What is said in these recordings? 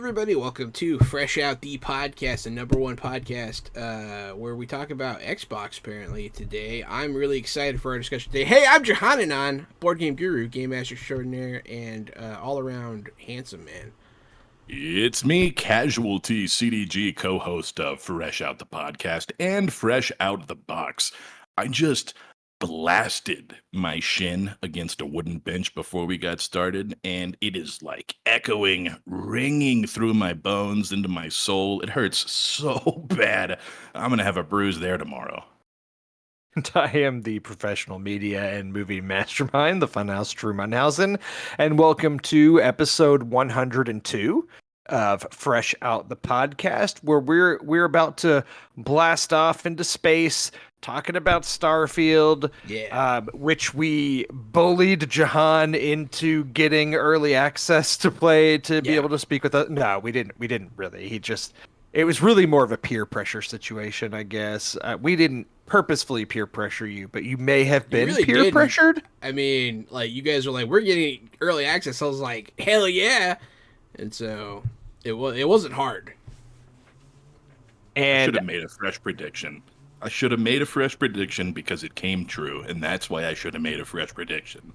everybody, welcome to Fresh Out the Podcast, the number one podcast where we talk about Xbox apparently today. I'm really excited for our discussion today. Hey, I'm Johanan, board game guru, game master extraordinaire, and all-around handsome man. It's me, Casualty CDG, co-host of Fresh Out the Podcast and Fresh Out the Box. I just blasted my shin against a wooden bench before we got started, and it is like echoing, ringing through my bones into my soul. It hurts so bad. I'm going to have a bruise there tomorrow. I am the professional media and movie mastermind, the Funhouse Trumanhausen, and welcome to episode 102 of Fresh Out the Podcast, where we're about to blast off into space, talking about Starfield, which we bullied Jahan into getting early access to play to be able to speak with us. No, we didn't really. It was really more of a peer pressure situation, I guess. We didn't purposefully peer pressure you, but you may have been really peer pressured. I mean, like, you guys were like, we're getting early access. I was like, hell yeah. And so it wasn't hard. And I should have made a fresh prediction. Because it came true, and that's why I should have made a fresh prediction.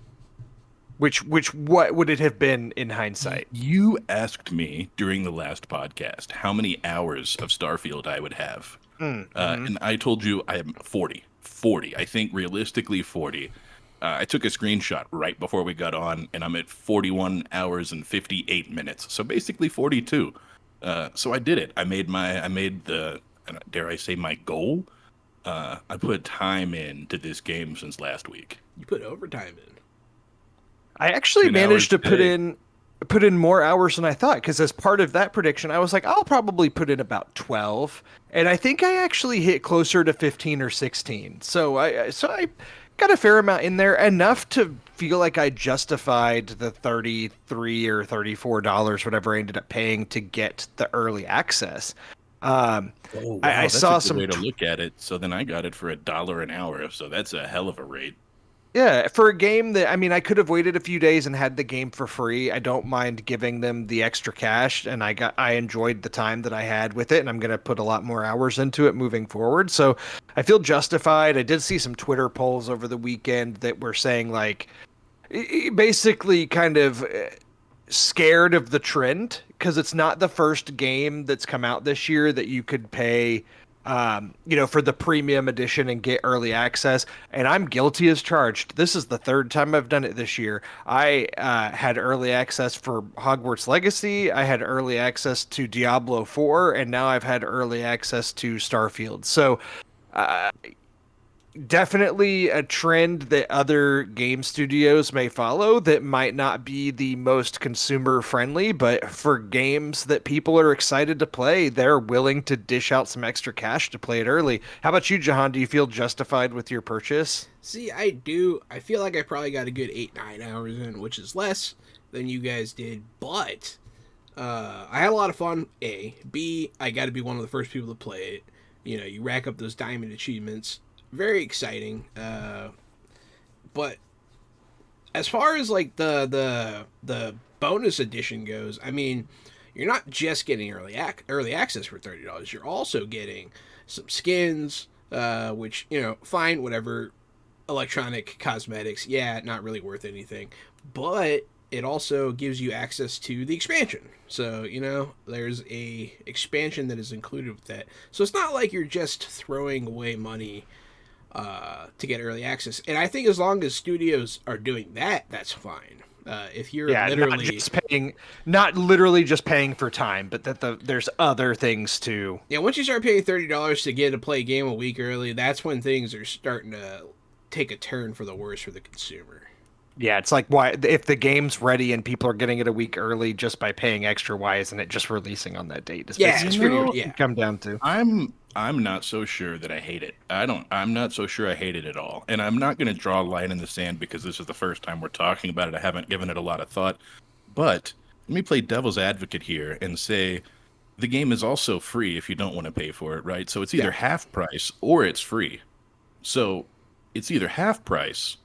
What would it have been in hindsight? You asked me during the last podcast how many hours of Starfield I would have. And I told you I am 40. I think realistically 40. I took a screenshot right before we got on, and I'm at 41 hours and 58 minutes. So basically 42. So I did it. I made the, dare I say, my goal. I put time into this game since last week. You put overtime in. I actually managed to put in more hours than I thought, because as part of that prediction, I was like, I'll probably put in about 12, and I think I actually hit closer to 15 or 16. So I got a fair amount in there, enough to feel like I justified the $33 or $34, whatever I ended up paying to get the early access. Wow, I saw some way to look at it. So then I got it for $1 an hour. So that's a hell of a rate. Yeah, for a game that, I mean, I could have waited a few days and had the game for free. I don't mind giving them the extra cash, and I enjoyed the time that I had with it, and I'm going to put a lot more hours into it moving forward. So I feel justified. I did see some Twitter polls over the weekend that were saying, like, basically kind of scared of the trend, because it's not the first game that's come out this year that you could pay for the premium edition and get early access. And I'm guilty as charged. This is the third time I've done it this year. I had early access for Hogwarts Legacy. I had early access to Diablo 4, and now I've had early access to Starfield. So definitely a trend that other game studios may follow that might not be the most consumer friendly, but for games that people are excited to play, they're willing to dish out some extra cash to play it early. How about you, Jahan? Do you feel justified with your purchase? See, I do. I feel like I probably got a good 8-9 hours in, which is less than you guys did, but I had a lot of fun. A. B, I got to be one of the first people to play it. You know, you rack up those diamond achievements. Very exciting, but as far as like the bonus edition goes, I mean, you're not just getting early access for $30. You're also getting some skins, which, fine, whatever. Electronic cosmetics, not really worth anything, but it also gives you access to the expansion. So, there's a expansion that is included with that. So it's not like you're just throwing away money to get early access. And I think as long as studios are doing that, that's fine. If you're not literally just paying for time, but that there's other things too. Yeah, once you start paying $30 to get to play a game a week early, that's when things are starting to take a turn for the worse for the consumer. Yeah, it's like, why, if the game's ready and people are getting it a week early just by paying extra, why isn't it just releasing on that date? Come down to. I'm not so sure that I hate it. I'm not so sure I hate it at all. And I'm not going to draw a line in the sand because this is the first time we're talking about it. I haven't given it a lot of thought. But let me play devil's advocate here and say the game is also free if you don't want to pay for it, right? So it's either half price or it's free. So it's either half price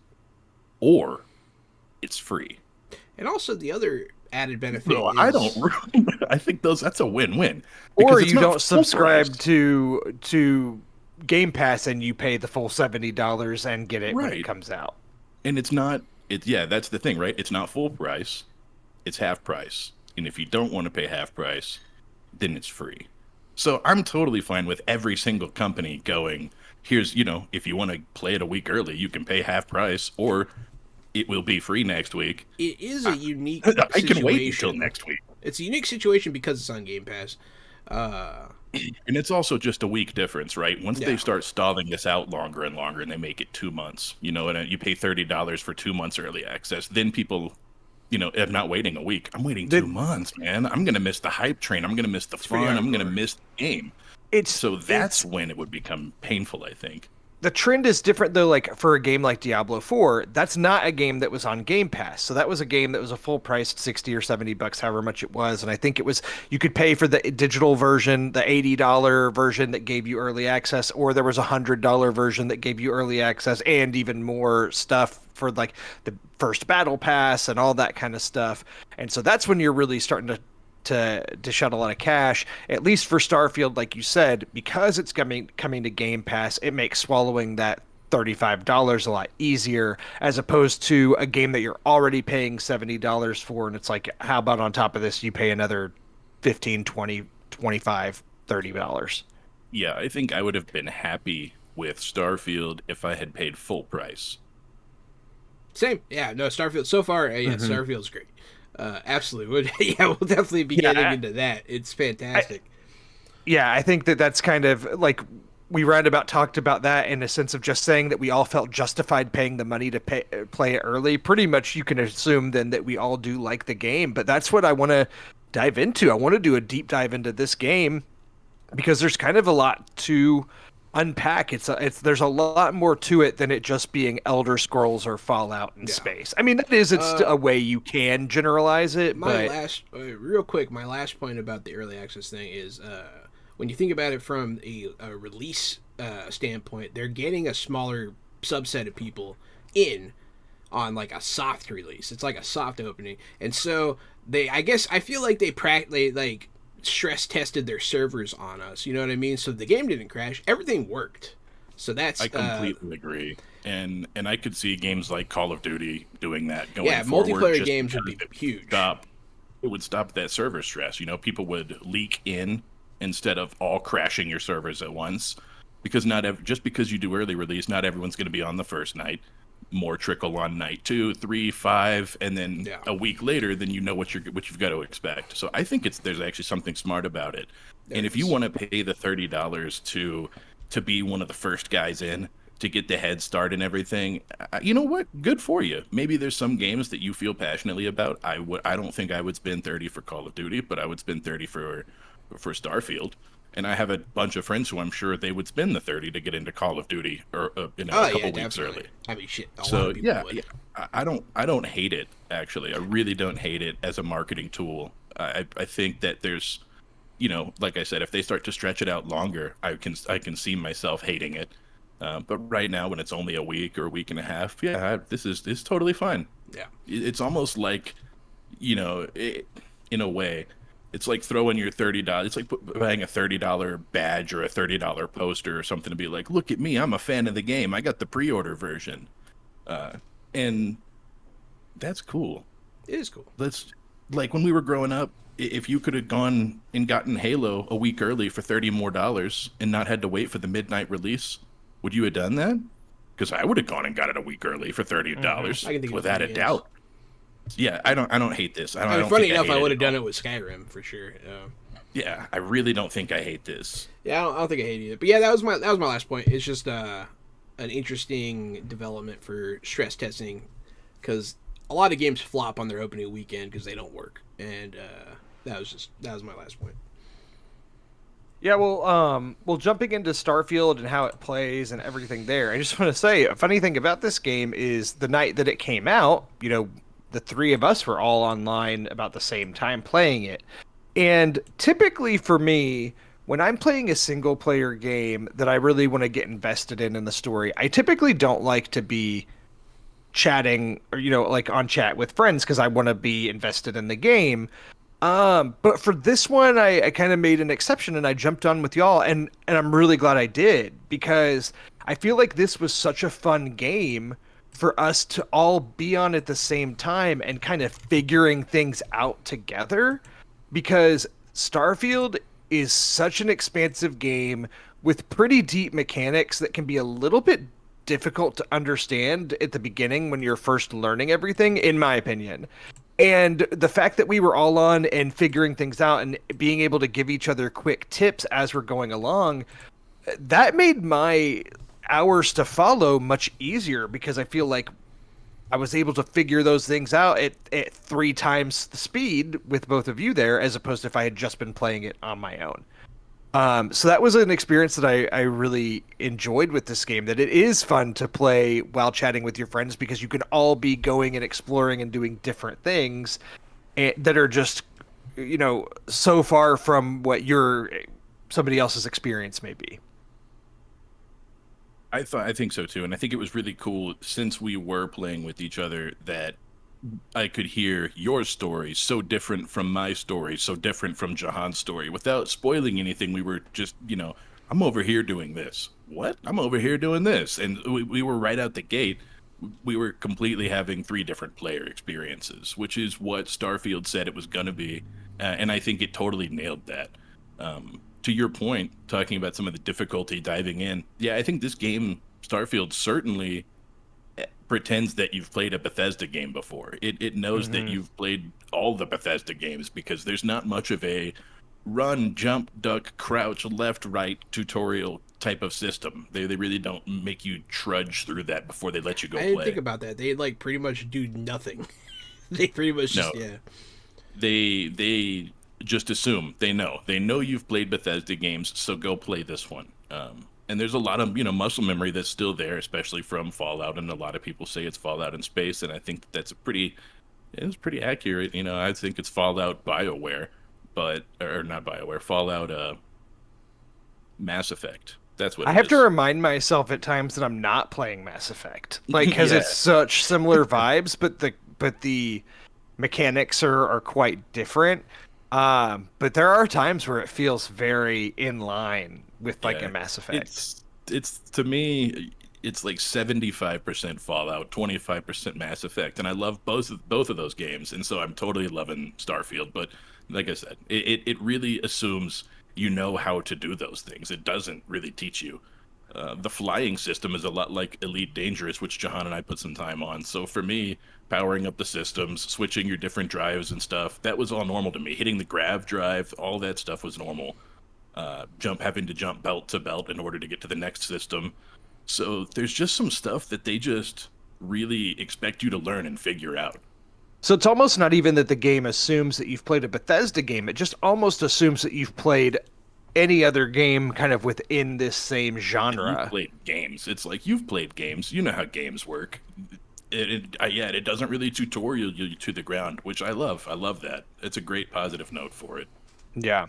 or it's free. And also the other added benefit. No, is... I don't. I think that's a win-win. Or you don't subscribe to Game Pass and you pay the full $70 and get it when it comes out. And it's not. That's the thing, right? It's not full price. It's half price. And if you don't want to pay half price, then it's free. So I'm totally fine with every single company going, here's, if you want to play it a week early, you can pay half price, or it will be free next week. It is a unique situation. I can wait until next week. It's a unique situation because it's on Game Pass. And it's also just a week difference, right? Once they start stalling this out longer and longer and they make it 2 months, and you pay $30 for 2 months early access, then people, I'm not waiting a week. I'm waiting 2 months, man. I'm going to miss the hype train. I'm going to miss the fun. I'm going to miss the game. That's when it would become painful, I think. The trend is different, though. Like for a game like Diablo 4, that's not a game that was on Game Pass. So that was a game that was a full price, $60 or $70, however much it was. And I think it was, you could pay for the digital version, the $80 version that gave you early access, or there was a $100 version that gave you early access and even more stuff for like the first battle pass and all that kind of stuff. And so that's when you're really starting to shed a lot of cash, at least for Starfield, like you said, because it's coming to Game Pass. It makes swallowing that $35 a lot easier, as opposed to a game that you're already paying $70 for, and it's like, how about on top of this you pay another $15, $20, $25, $30? Yeah, I think I would have been happy with Starfield if I had paid full price. Same. Yeah, no, Starfield so far, Starfield's great. Absolutely. We'll definitely be getting into that. It's fantastic. I think that's kind of like, we roundabout talked about that in a sense of just saying that we all felt justified paying the money to play it early. Pretty much you can assume then that we all do like the game, but that's what I want to dive into. I want to do a deep dive into this game because there's kind of a lot to unpack. There's a lot more to it than it just being Elder Scrolls or Fallout in space. I mean, it's a way you can generalize it. Real quick, my last point about the early access thing is when you think about it from a release standpoint, they're getting a smaller subset of people in on like a soft release. It's like a soft opening, and so I feel like they stress tested their servers on us, you know what I mean? So the game didn't crash, everything worked. So I completely agree, and I could see games like Call of Duty doing that going forward. Multiplayer games would be huge. It would stop that server stress. People would leak in instead of all crashing your servers at once, because just because you do early release, not everyone's going to be on the first night. More trickle on night 2, 3, 5, and then a week later, then what you've got to expect. So I think there's actually something smart about it. And if you want to pay the $30 to be one of the first guys in, to get the head start and everything, you know what? Good for you. Maybe there's some games that you feel passionately about. I don't think I would spend $30 for Call of Duty, but I would spend $30 for Starfield. And I have a bunch of friends who I'm sure they would spend the $30 to get into Call of Duty or a couple weeks early. I mean, shit. I don't hate it, actually. I really don't hate it as a marketing tool. I think that there's, like I said, if they start to stretch it out longer, I can see myself hating it. But right now, when it's only a week or a week and a half, this is totally fine. Yeah, it's almost like, in a way. It's like throwing your $30. It's like buying a $30 badge or a $30 poster or something to be like, look at me, I'm a fan of the game. I got the pre-order version, and that's cool. It is cool. That's like when we were growing up. If you could have gone and gotten Halo a week early for $30 more and not had to wait for the midnight release, would you have done that? Because I would have gone and got it a week early for $30 without a doubt. Yeah, I don't hate this. Funny enough, I would have done it with Skyrim for sure. Yeah, I really don't think I hate this. Yeah, I don't think I hate it. But yeah, that was my last point. It's just an interesting development for stress testing, because a lot of games flop on their opening weekend because they don't work, and that was my last point. Yeah, well, jumping into Starfield and how it plays and everything there, I just want to say a funny thing about this game is the night that it came out, the three of us were all online about the same time playing it. And typically for me, when I'm playing a single player game that I really want to get invested in the story, I typically don't like to be chatting or, like on chat with friends because I want to be invested in the game. But for this one, I kind of made an exception and I jumped on with y'all, and I'm really glad I did, because I feel like this was such a fun game for us to all be on at the same time and kind of figuring things out together, because Starfield is such an expansive game with pretty deep mechanics that can be a little bit difficult to understand at the beginning when you're first learning everything, in my opinion. And the fact that we were all on and figuring things out and being able to give each other quick tips as we're going along, that made my hours to follow much easier, because I feel like I was able to figure those things out at 3 times the speed with both of you there, as opposed to if I had just been playing it on my own. So that was an experience that I really enjoyed with this game, that it is fun to play while chatting with your friends, because you can all be going and exploring and doing different things that are just, so far from what somebody else's experience may be. I think so too, and I think it was really cool, since we were playing with each other, that I could hear your story so different from my story, so different from Jahan's story. Without spoiling anything, we were just, I'm over here doing this. What? I'm over here doing this. And we were right out the gate. We were completely having 3 different player experiences, which is what Starfield said it was going to be. And I think it totally nailed that. To your point, talking about some of the difficulty diving in, yeah, I think this game, Starfield, certainly pretends that you've played a Bethesda game before. It knows that you've played all the Bethesda games, because there's not much of a run, jump, duck, crouch, left, right tutorial type of system. They really don't make you trudge through that before they let you go play. I didn't think about that. They pretty much do nothing. They pretty much just, yeah. They just assume they know you've played Bethesda games, so go play this one. And there's a lot of muscle memory that's still there, especially from Fallout, and a lot of people say it's Fallout in space, and I think that's pretty accurate. I think it's Fallout BioWare, or not BioWare, Fallout Mass Effect. That's what I have to remind myself at times that I'm not playing Mass Effect, because it's such similar vibes, but the mechanics are quite different. But there are times where it feels very in line with a Mass Effect. It's to me, it's like 75% Fallout, 25% Mass Effect, and I love both of those games, and so I'm totally loving Starfield. But like I said, it really assumes you know how to do those things. It doesn't really teach you. The flying system is a lot like Elite Dangerous, which Jahan and I put some time on. So for me, powering up the systems, switching your different drives and stuff, that was all normal to me. Hitting the grav drive, all that stuff was normal. Having to jump belt to belt in order to get to the next system. So there's just some stuff that they just really expect you to learn and figure out. So it's almost not even that the game assumes that you've played a Bethesda game. It just almost assumes that you've played any other game kind of within this same genre. You've played games. It's like, you've played games. You know how games work. It doesn't really tutorial you to the ground, which I love. I love that. It's a great positive note for it. Yeah.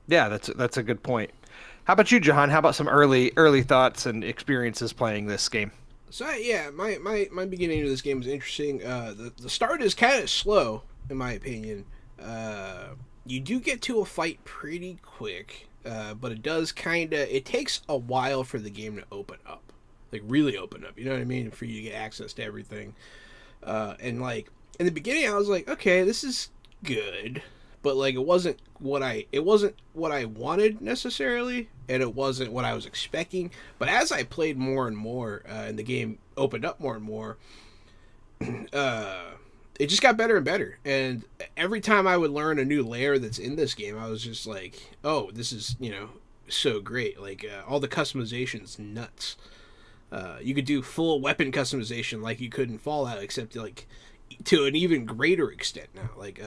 Yeah, that's a good point. How about you, Jahan? How about some early thoughts and experiences playing this game? So yeah, my beginning of this game was interesting. The start is kind of slow, in my opinion. You do get to a fight pretty quick, but it takes a while for the game to open up, like really open up. You know what I mean? For you to get access to everything. And like in the beginning, I was like, okay, this is good, but like it wasn't what I wanted necessarily, and it wasn't what I was expecting. But as I played more and more, and the game opened up more and more, it just got better and better. And every time I would learn a new layer that's in this game, I was just like, oh, this is so great. Like all the customization's nuts. You could do full weapon customization like you could in Fallout, except like to an even greater extent now. Like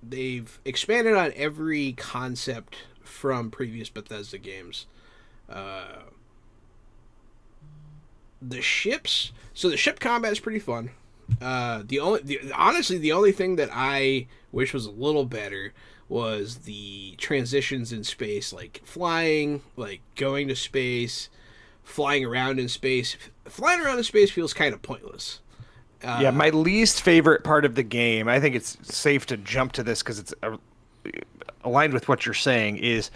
they've expanded on every concept from previous Bethesda games. The ships, so the ship combat is pretty fun. Honestly, the only thing that I wish was a little better was the transitions in space, like flying, like going to space, flying around in space. Flying around in space feels kind of pointless. Yeah, my least favorite part of the game, I think it's safe to jump to this because it's aligned with what you're saying, is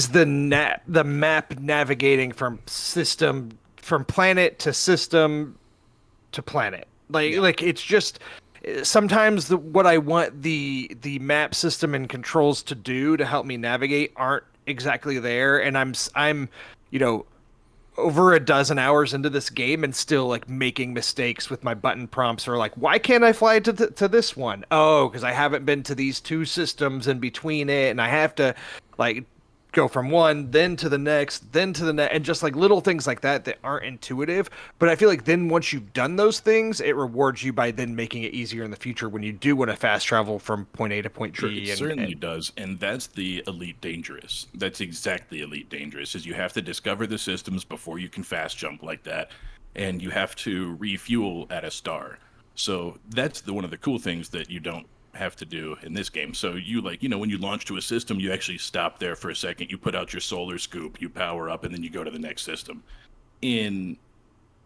the map navigating from planet to system to planet. Like it's just sometimes what I want the map system and controls to do to help me navigate aren't exactly there, and I'm over a dozen hours into this game and still like making mistakes with my button prompts, or like, why can't I fly to this one? Oh, because I haven't been to these two systems in between it, and I have to like go from one, then to the next, and just like little things like that aren't intuitive. But I feel like then once you've done those things, it rewards you by then making it easier in the future when you do want to fast travel from point A to point B. It certainly does, and that's the Elite Dangerous. That's exactly Elite Dangerous, is you have to discover the systems before you can fast jump like that, and you have to refuel at a star. So that's one of the cool things that you don't have to do in this game. So you when you launch to a system, you actually stop there for a second, you put out your solar scoop, you power up, and then you go to the next system. In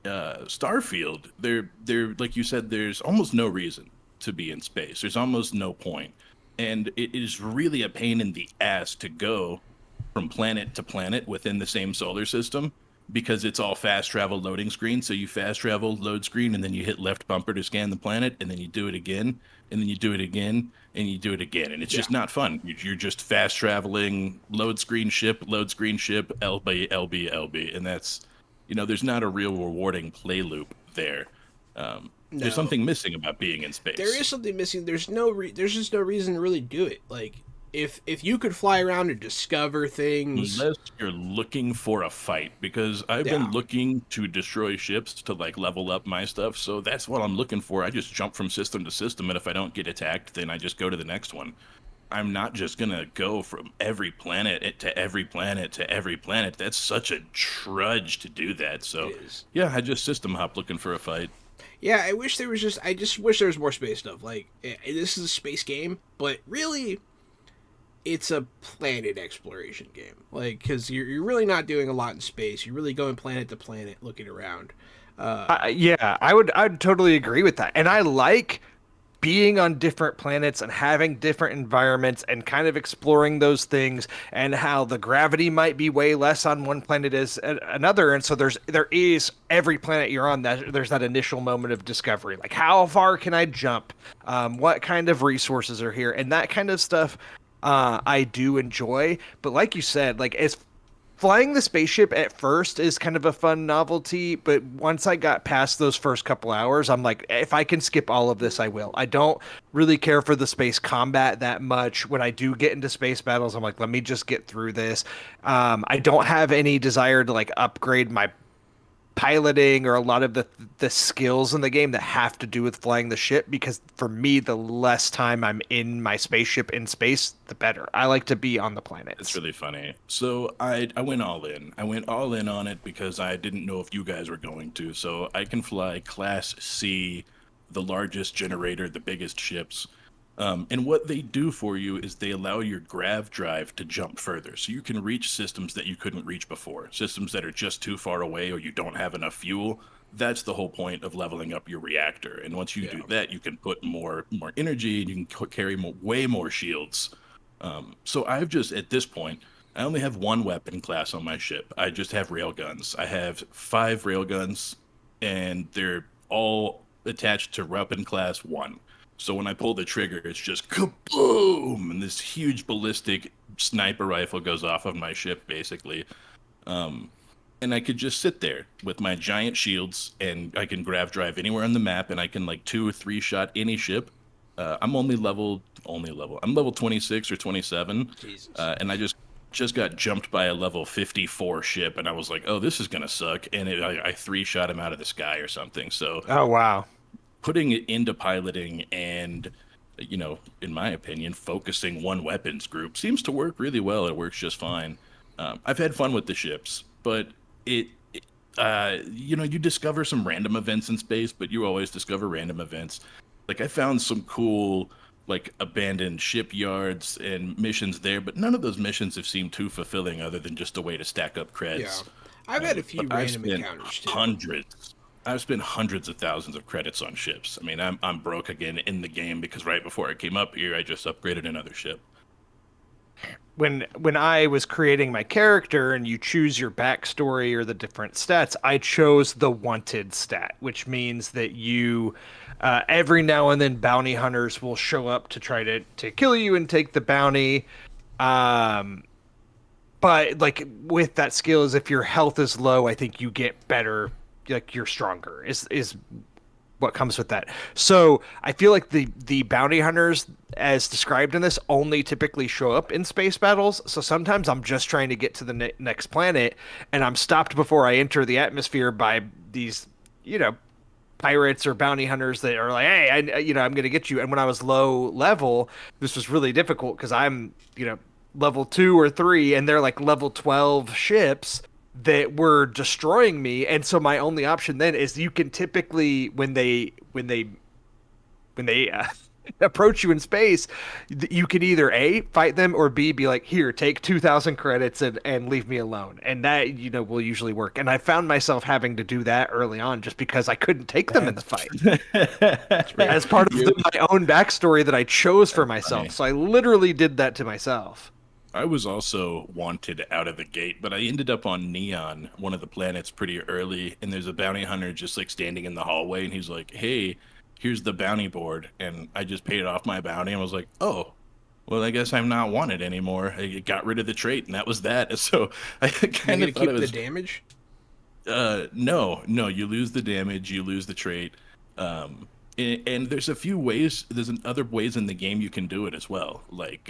Starfield, there like you said, there's almost no reason to be in space. There's almost no point, and it is really a pain in the ass to go from planet to planet within the same solar system, because it's all fast travel loading screen. So you fast travel, load screen, and then you hit left bumper to scan the planet, and then you do it again, and then you do it again, and you do it again. And it's just not fun. You're just fast traveling, load screen ship, LB, LB, LB. And that's, there's not a real rewarding play loop there. There's something missing about being in space. There is something missing. There's just no reason to really do it. Like, if you could fly around and discover things, unless you're looking for a fight, because I've been looking to destroy ships to like level up my stuff, so that's what I'm looking for. I just jump from system to system, and if I don't get attacked, then I just go to the next one. I'm not just gonna go from every planet to every planet to every planet. That's such a trudge to do that. So yeah, I just system hop looking for a fight. Yeah, I just wish there was more space stuff. Like, this is a space game, but really, it's a planet exploration game. Like, because you're really not doing a lot in space. You're really going planet to planet, looking around. I'd totally agree with that. And I like being on different planets and having different environments and kind of exploring those things, and how the gravity might be way less on one planet as another. And so there is every planet you're on, there's that initial moment of discovery, like how far can I jump, what kind of resources are here, and that kind of stuff. I do enjoy, but like you said, like as flying the spaceship at first is kind of a fun novelty, but once I got past those first couple hours, I'm like, if I can skip all of this, I will. I don't really care for the space combat that much. When I do get into space battles, I'm like, let me just get through this. I don't have any desire to like upgrade my piloting or a lot of the skills in the game that have to do with flying the ship, because for me, the less time I'm in my spaceship in space, the better. I like to be on the planet. It's really funny. So I went all in. I went all in on it because I didn't know if you guys were going to. So I can fly Class C, the largest generator, the biggest ships. And what they do for you is they allow your grav drive to jump further. So you can reach systems that you couldn't reach before. Systems that are just too far away or you don't have enough fuel. That's the whole point of leveling up your reactor. And once you do that, you can put more energy, and you can carry way more shields. So I've just, at this point, I only have one weapon class on my ship. I just have railguns. I have 5 railguns, and they're all attached to weapon class 1. So when I pull the trigger, it's just kaboom, and this huge ballistic sniper rifle goes off of my ship, basically. And I could just sit there with my giant shields, and I can grav drive anywhere on the map, and I can like 2 or 3 shot any ship. I'm level 26 or 27, and I just got jumped by a level 54 ship, and I was like, oh, this is gonna suck, and I 3 shot him out of the sky or something. So oh wow. Putting it into piloting and, in my opinion, focusing one weapons group seems to work really well. It works just fine. I've had fun with the ships, but you discover some random events in space, but you always discover random events. Like, I found some cool, like, abandoned shipyards and missions there, but none of those missions have seemed too fulfilling other than just a way to stack up creds. I've had a few But I've random spent encounters too. hundreds. I've spent hundreds of thousands of credits on ships. I mean, I'm broke again in the game because right before I came up here, I just upgraded another ship. When I was creating my character and you choose your backstory or the different stats, I chose the wanted stat, which means that you every now and then bounty hunters will show up to try to kill you and take the bounty. But like with that skill is if your health is low, I think you get better, like you're stronger is what comes with that. So I feel like the bounty hunters, as described in this, only typically show up in space battles. So sometimes I'm just trying to get to the next planet, and I'm stopped before I enter the atmosphere by these, pirates or bounty hunters that are like, hey, I'm going to get you. And when I was low level, this was really difficult because I'm, level 2 or 3, and they're like level 12 ships that were destroying me. And so my only option then is you can typically when they approach you in space, you can either A, fight them, or B, be like, here, take 2,000 credits and leave me alone. And that, will usually work. And I found myself having to do that early on just because I couldn't take them in the fight. As part of my own backstory that I chose for myself. So I literally did that to myself. I was also wanted out of the gate, but I ended up on Neon, one of the planets, pretty early, and there's a bounty hunter just like standing in the hallway, and he's like, hey, here's the bounty board, and I just paid off my bounty, and was like, oh, well, I guess I'm not wanted anymore. I got rid of the trait, and that was that. So I kind of thought it was... the damage? No, you lose the damage, you lose the trait, and there's a few ways, other ways in the game you can do it as well, like...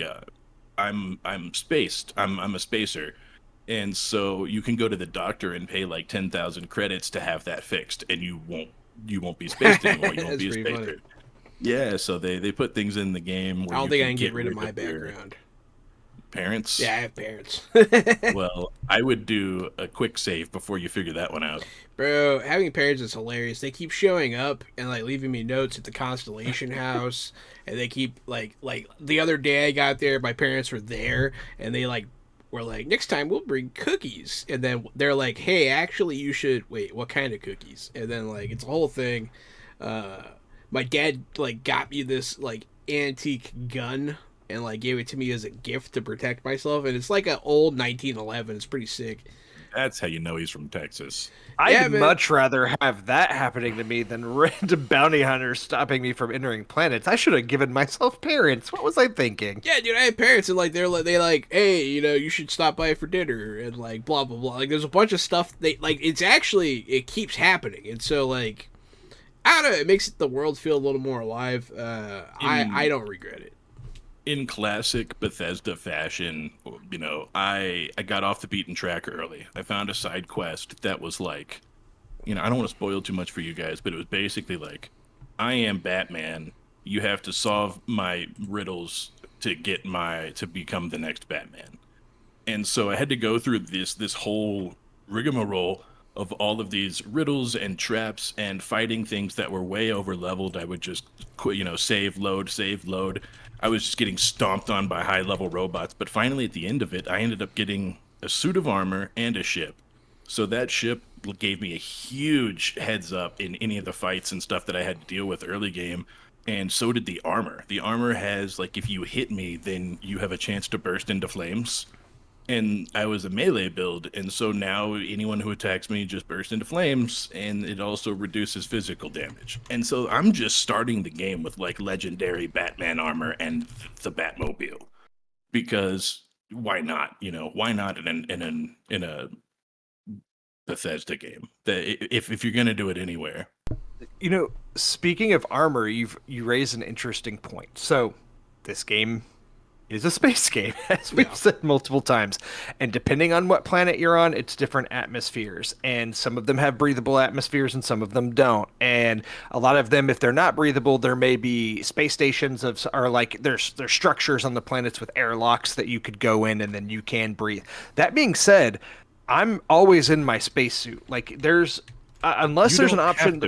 I'm spaced. I'm a spacer, and so you can go to the doctor and pay like 10,000 credits to have that fixed, and you won't be spaced anymore. You won't be a spacer. Funny. Yeah, so they put things in the game. Where I don't think I can get rid of my background. Parents? Yeah, I have parents. Well, I would do a quick save before you figure that one out. Bro, having parents is hilarious. They keep showing up and like leaving me notes at the Constellation House, and they keep like the other day I got there, my parents were there, and they were like, next time we'll bring cookies, and then they're like, hey, actually you should wait, what kind of cookies? And then it's a whole thing. My dad got me this antique gun and gave it to me as a gift to protect myself, and it's like an old 1911. It's pretty sick. That's how you know he's from Texas. I'd much rather have that happening to me than random bounty hunters stopping me from entering planets. I should have given myself parents. What was I thinking? Yeah, dude, I had parents, and they hey, you should stop by for dinner, and blah blah blah. There's a bunch of stuff it keeps happening, and so I don't know, it makes the world feel a little more alive. I don't regret it. In classic Bethesda fashion, I got off the beaten track early. I found a side quest that was I don't want to spoil too much for you guys, but it was basically I am Batman. You have to solve my riddles to become the next Batman. And so I had to go through this whole rigmarole of all of these riddles and traps and fighting things that were way over leveled. I would just save, load. I was just getting stomped on by high-level robots, but finally at the end of it, I ended up getting a suit of armor and a ship. So that ship gave me a huge heads up in any of the fights and stuff that I had to deal with early game, and so did the armor. The armor has, if you hit me, then you have a chance to burst into flames. And I was a melee build, and so now anyone who attacks me just bursts into flames, and it also reduces physical damage. And so I'm just starting the game with legendary Batman armor and the Batmobile, because why not? Why not in a Bethesda game? If you're gonna do it anywhere. Speaking of armor, you raise an interesting point. So this game is a space game, as we've said multiple times. And depending on what planet you're on, it's different atmospheres. And some of them have breathable atmospheres and some of them don't. And a lot of them, if they're not breathable, there may be space stations there's structures on the planets with airlocks that you could go in and then you can breathe. That being said, I'm always in my spacesuit. Unless there's an option.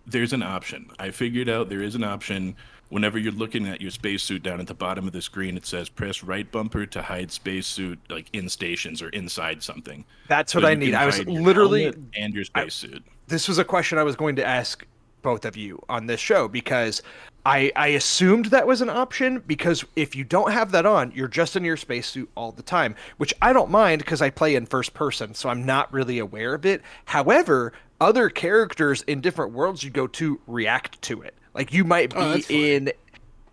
There's an option. I figured out there is an option whenever you're looking at your spacesuit down at the bottom of the screen, it says press right bumper to hide spacesuit like in stations or inside something. That's So what I you need. can I was hide your literally helmet and your spacesuit. this was a question I was going to ask both of you on this show because I assumed that was an option because if you don't have that on, you're just in your spacesuit all the time, which I don't mind because I play in first person, so I'm not really aware of it. However, other characters in different worlds you go to react to it. Like you might be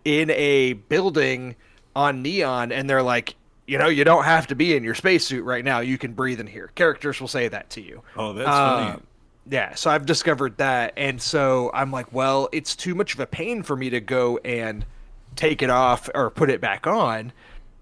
in a building on Neon and they're like, you know, you don't have to be in your spacesuit right now. You can breathe in here. Characters will say that to you. Oh, that's funny. Yeah, so I've discovered that. And so I'm like, well, it's too much of a pain for me to go and take it off or put it back on,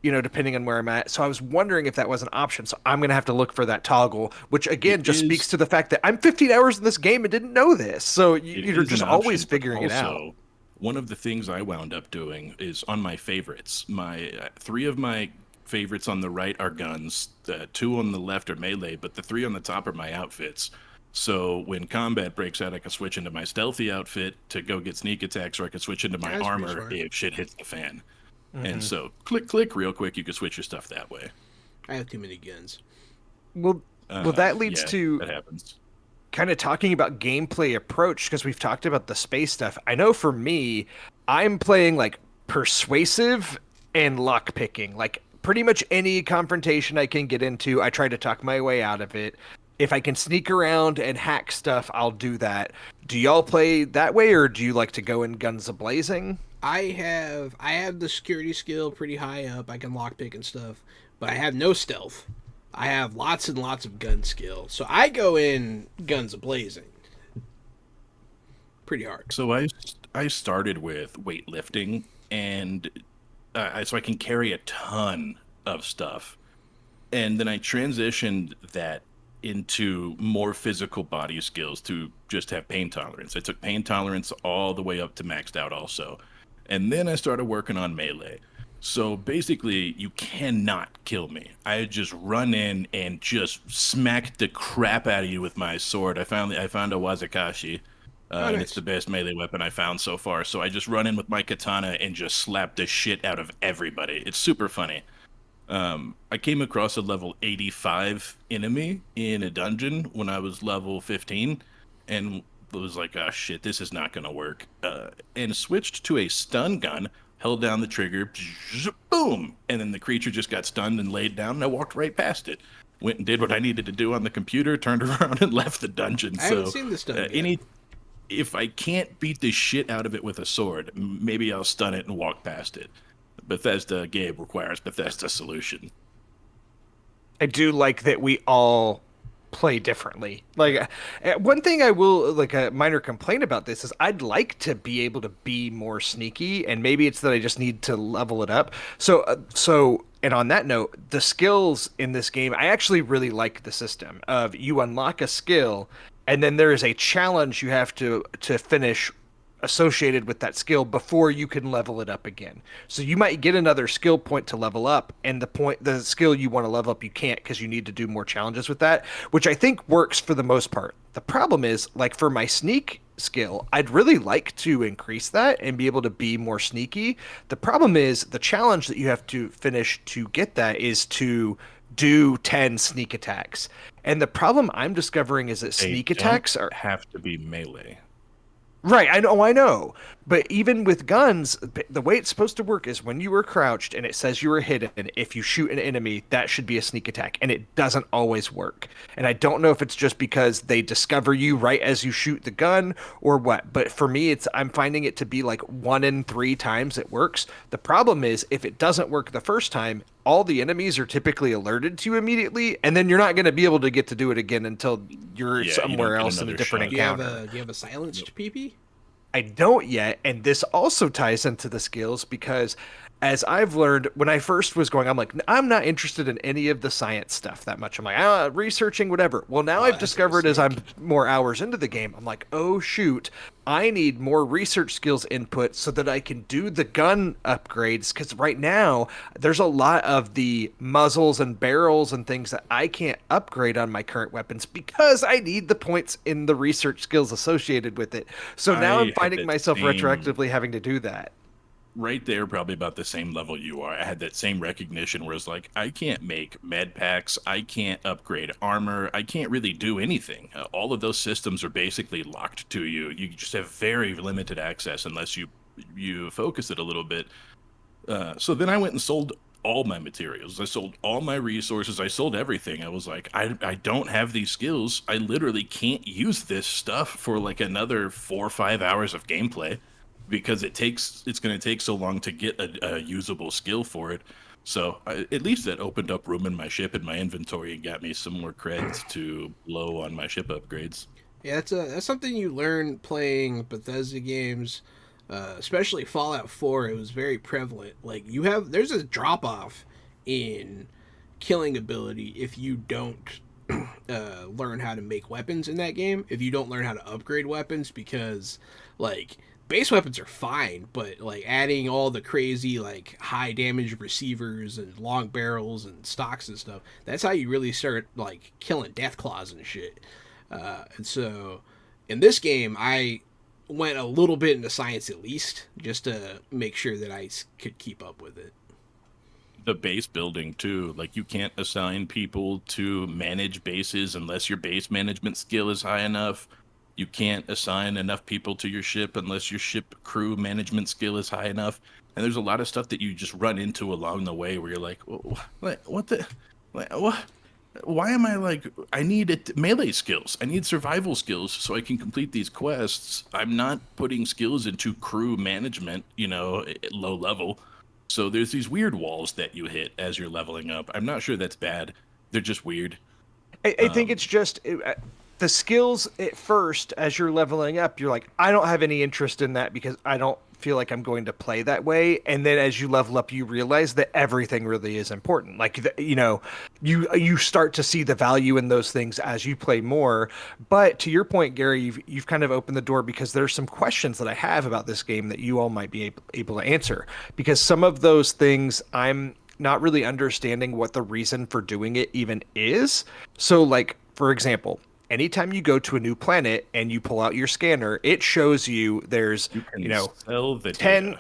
you know, depending on where I'm at. So I was wondering if that was an option. So I'm going to have to look for that toggle, which again just speaks to the fact that I'm 15 hours in this game and didn't know this. So you're just always figuring it out. One of the things I wound up doing is on my favorites. My 3 of my favorites on the right are guns, 2 on the left are melee, but the 3 on the top are my outfits. So when combat breaks out, I can switch into my stealthy outfit to go get sneak attacks, or I can switch into my armor if shit hits the fan. Mm-hmm. And so click real quick, you can switch your stuff that way. I have too many guns. Well, that leads to that happens. Kind of talking about gameplay approach, because we've talked about the space stuff. I know for me, I'm playing like persuasive and lock picking. Like pretty much any confrontation I can get into, I try to talk my way out of it. If I can sneak around and hack stuff, I'll do that. Do y'all play that way, or do you like to go in guns a-blazing? I have the security skill pretty high up. I can lockpick and stuff, but I have no stealth. I have lots and lots of gun skill, so I go in guns a-blazing. Pretty hard. So I started with weightlifting, and so I can carry a ton of stuff, and then I transitioned that into more physical body skills to just have pain tolerance. I took pain tolerance all the way up to maxed out also. And then I started working on melee. So basically, you cannot kill me. I just run in and just smack the crap out of you with my sword. I found a Wazakashi, and it's the best melee weapon I found so far. So I just run in with my katana and just slap the shit out of everybody. It's super funny. I came across a level 85 enemy in a dungeon when I was level 15 and was like, oh shit, this is not gonna work. And switched to a stun gun, held down the trigger, boom, and then the creature just got stunned and laid down, and I walked right past it. Went and did what I needed to do on the computer, turned around and left the dungeon. I haven't seen this stun yet. If I can't beat the shit out of it with a sword, maybe I'll stun it and walk past it. Bethesda game requires Bethesda solution. I do like that we all play differently. Like one thing I will, like a minor complaint about this is I'd like to be able to be more sneaky, and maybe it's that I just need to level it up. So and on that note, the skills in this game, I actually really like the system of you unlock a skill and then there is a challenge you have to finish associated with that skill before you can level it up again. So you might get another skill point to level up, and the skill you want to level up you can't because you need to do more challenges with that, which I think works for the most part. The problem is, like for my sneak skill, I'd really like to increase that and be able to be more sneaky. The problem is the challenge that you have to finish to get that is to do 10 sneak attacks. And the problem I'm discovering is that sneak attacks have to be melee. Right, I know. But even with guns, the way it's supposed to work is when you were crouched and it says you were hidden, if you shoot an enemy, that should be a sneak attack. And it doesn't always work. And I don't know if it's just because they discover you right as you shoot the gun or what. But for me, I'm finding it to be like 1 in 3 times it works. The problem is if it doesn't work the first time, all the enemies are typically alerted to you immediately, and then you're not going to be able to get to do it again until you're somewhere else in a different encounter. Do you have a silenced PP? I don't yet, and this also ties into the skills because as I've learned, when I first was going, I'm like, I'm not interested in any of the science stuff that much. I'm like, researching, whatever. Well, now I've discovered as I'm more hours into the game, I'm like, oh, shoot, I need more research skills input so that I can do the gun upgrades. Because right now, there's a lot of the muzzles and barrels and things that I can't upgrade on my current weapons because I need the points in the research skills associated with it. So now I'm finding myself retroactively having to do that. right there, probably about the same level you are. I had that same recognition where it's like, I can't make med packs, I can't upgrade armor, I can't really do anything. All of those systems are basically locked to you. You just have very limited access unless you focus it a little bit. So then I went and sold all my materials. I sold all my resources. I sold everything. I was like, I don't have these skills. I literally can't use this stuff for like another 4 or 5 hours of gameplay because it's going to take so long to get a usable skill for it. So at least that opened up room in my ship and my inventory and got me some more creds to blow on my ship upgrades. Yeah, that's something you learn playing Bethesda games. Especially Fallout 4, it was very prevalent. Like there's a drop off in killing ability if you don't learn how to make weapons in that game. If you don't learn how to upgrade weapons, because like base weapons are fine, but like adding all the crazy like high damage receivers and long barrels and stocks and stuff, that's how you really start like killing death claws and shit. And so in this game, I went a little bit into science at least, just to make sure that I could keep up with it. The base building too, like you can't assign people to manage bases unless your base management skill is high enough. You can't assign enough people to your ship unless your ship crew management skill is high enough. And there's a lot of stuff that you just run into along the way where you're like, what the, what? Why am I like, I need melee skills. I need survival skills so I can complete these quests. I'm not putting skills into crew management, at low level. So there's these weird walls that you hit as you're leveling up. I'm not sure that's bad. They're just weird. I think it's just the skills at first as you're leveling up. You're like, I don't have any interest in that because I don't feel like I'm going to play that way. And then as you level up, you realize that everything really is important. Like, you start to see the value in those things as you play more. But to your point, Gary, you've kind of opened the door because there's some questions that I have about this game that you all might be able to answer. Because some of those things I'm not really understanding what the reason for doing it even is. So like, for example, anytime you go to a new planet and you pull out your scanner, it shows you there's, sell the 10, data.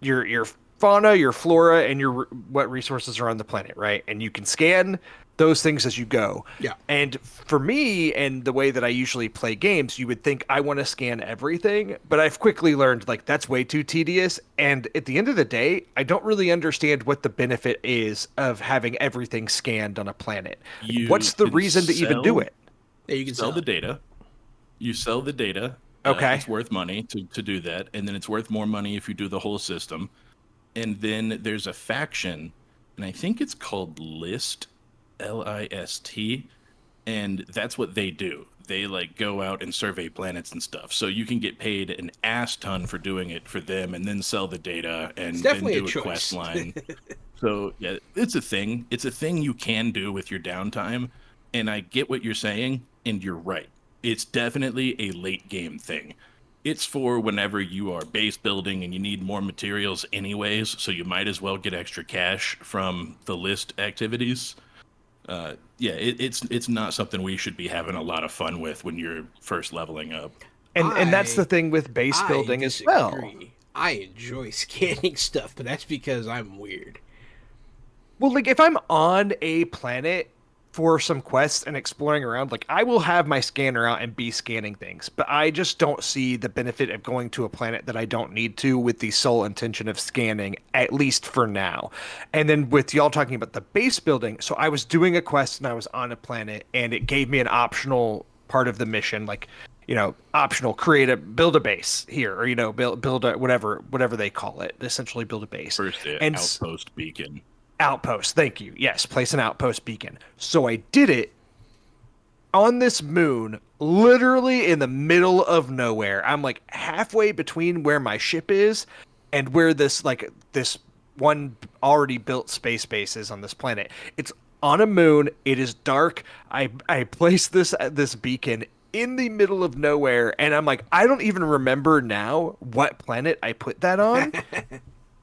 your fauna, your flora, and what resources are on the planet, right? And you can scan those things as you go. Yeah. And for me, and the way that I usually play games, you would think I want to scan everything, but I've quickly learned like that's way too tedious. And at the end of the day, I don't really understand what the benefit is of having everything scanned on a planet. What's the reason to even do it? Yeah, you can sell the data. You sell the data. Okay. It's worth money to do that. And then it's worth more money if you do the whole system. And then there's a faction, and I think it's called List, L-I-S-T. And that's what they do. They like go out and survey planets and stuff. So you can get paid an ass ton for doing it for them and then sell the data and then do a quest line. So yeah, it's a thing. It's a thing you can do with your downtime. And I get what you're saying, and you're right. It's definitely a late game thing. It's for whenever you are base building and you need more materials anyways, so you might as well get extra cash from the list activities. It's not something we should be having a lot of fun with when you're first leveling up. And that's the thing with base building as well. I enjoy scanning stuff, but that's because I'm weird. Well, like if I'm on a planet for some quests and exploring around, like I will have my scanner out and be scanning things, but I just don't see the benefit of going to a planet that I don't need to with the sole intention of scanning, at least for now. And then with y'all talking about the base building, so I was doing a quest and I was on a planet and it gave me an optional part of the mission, like, optional build a base here, or, build a whatever they call it, essentially build a base. First, outpost beacon. Outpost, thank you. Yes, place an outpost beacon. So I did it on this moon, literally in the middle of nowhere. I'm like halfway between where my ship is and where this one already built space base is on this planet. It's on a moon. It is dark. I placed this beacon in the middle of nowhere, and I'm like, I don't even remember now what planet I put that on.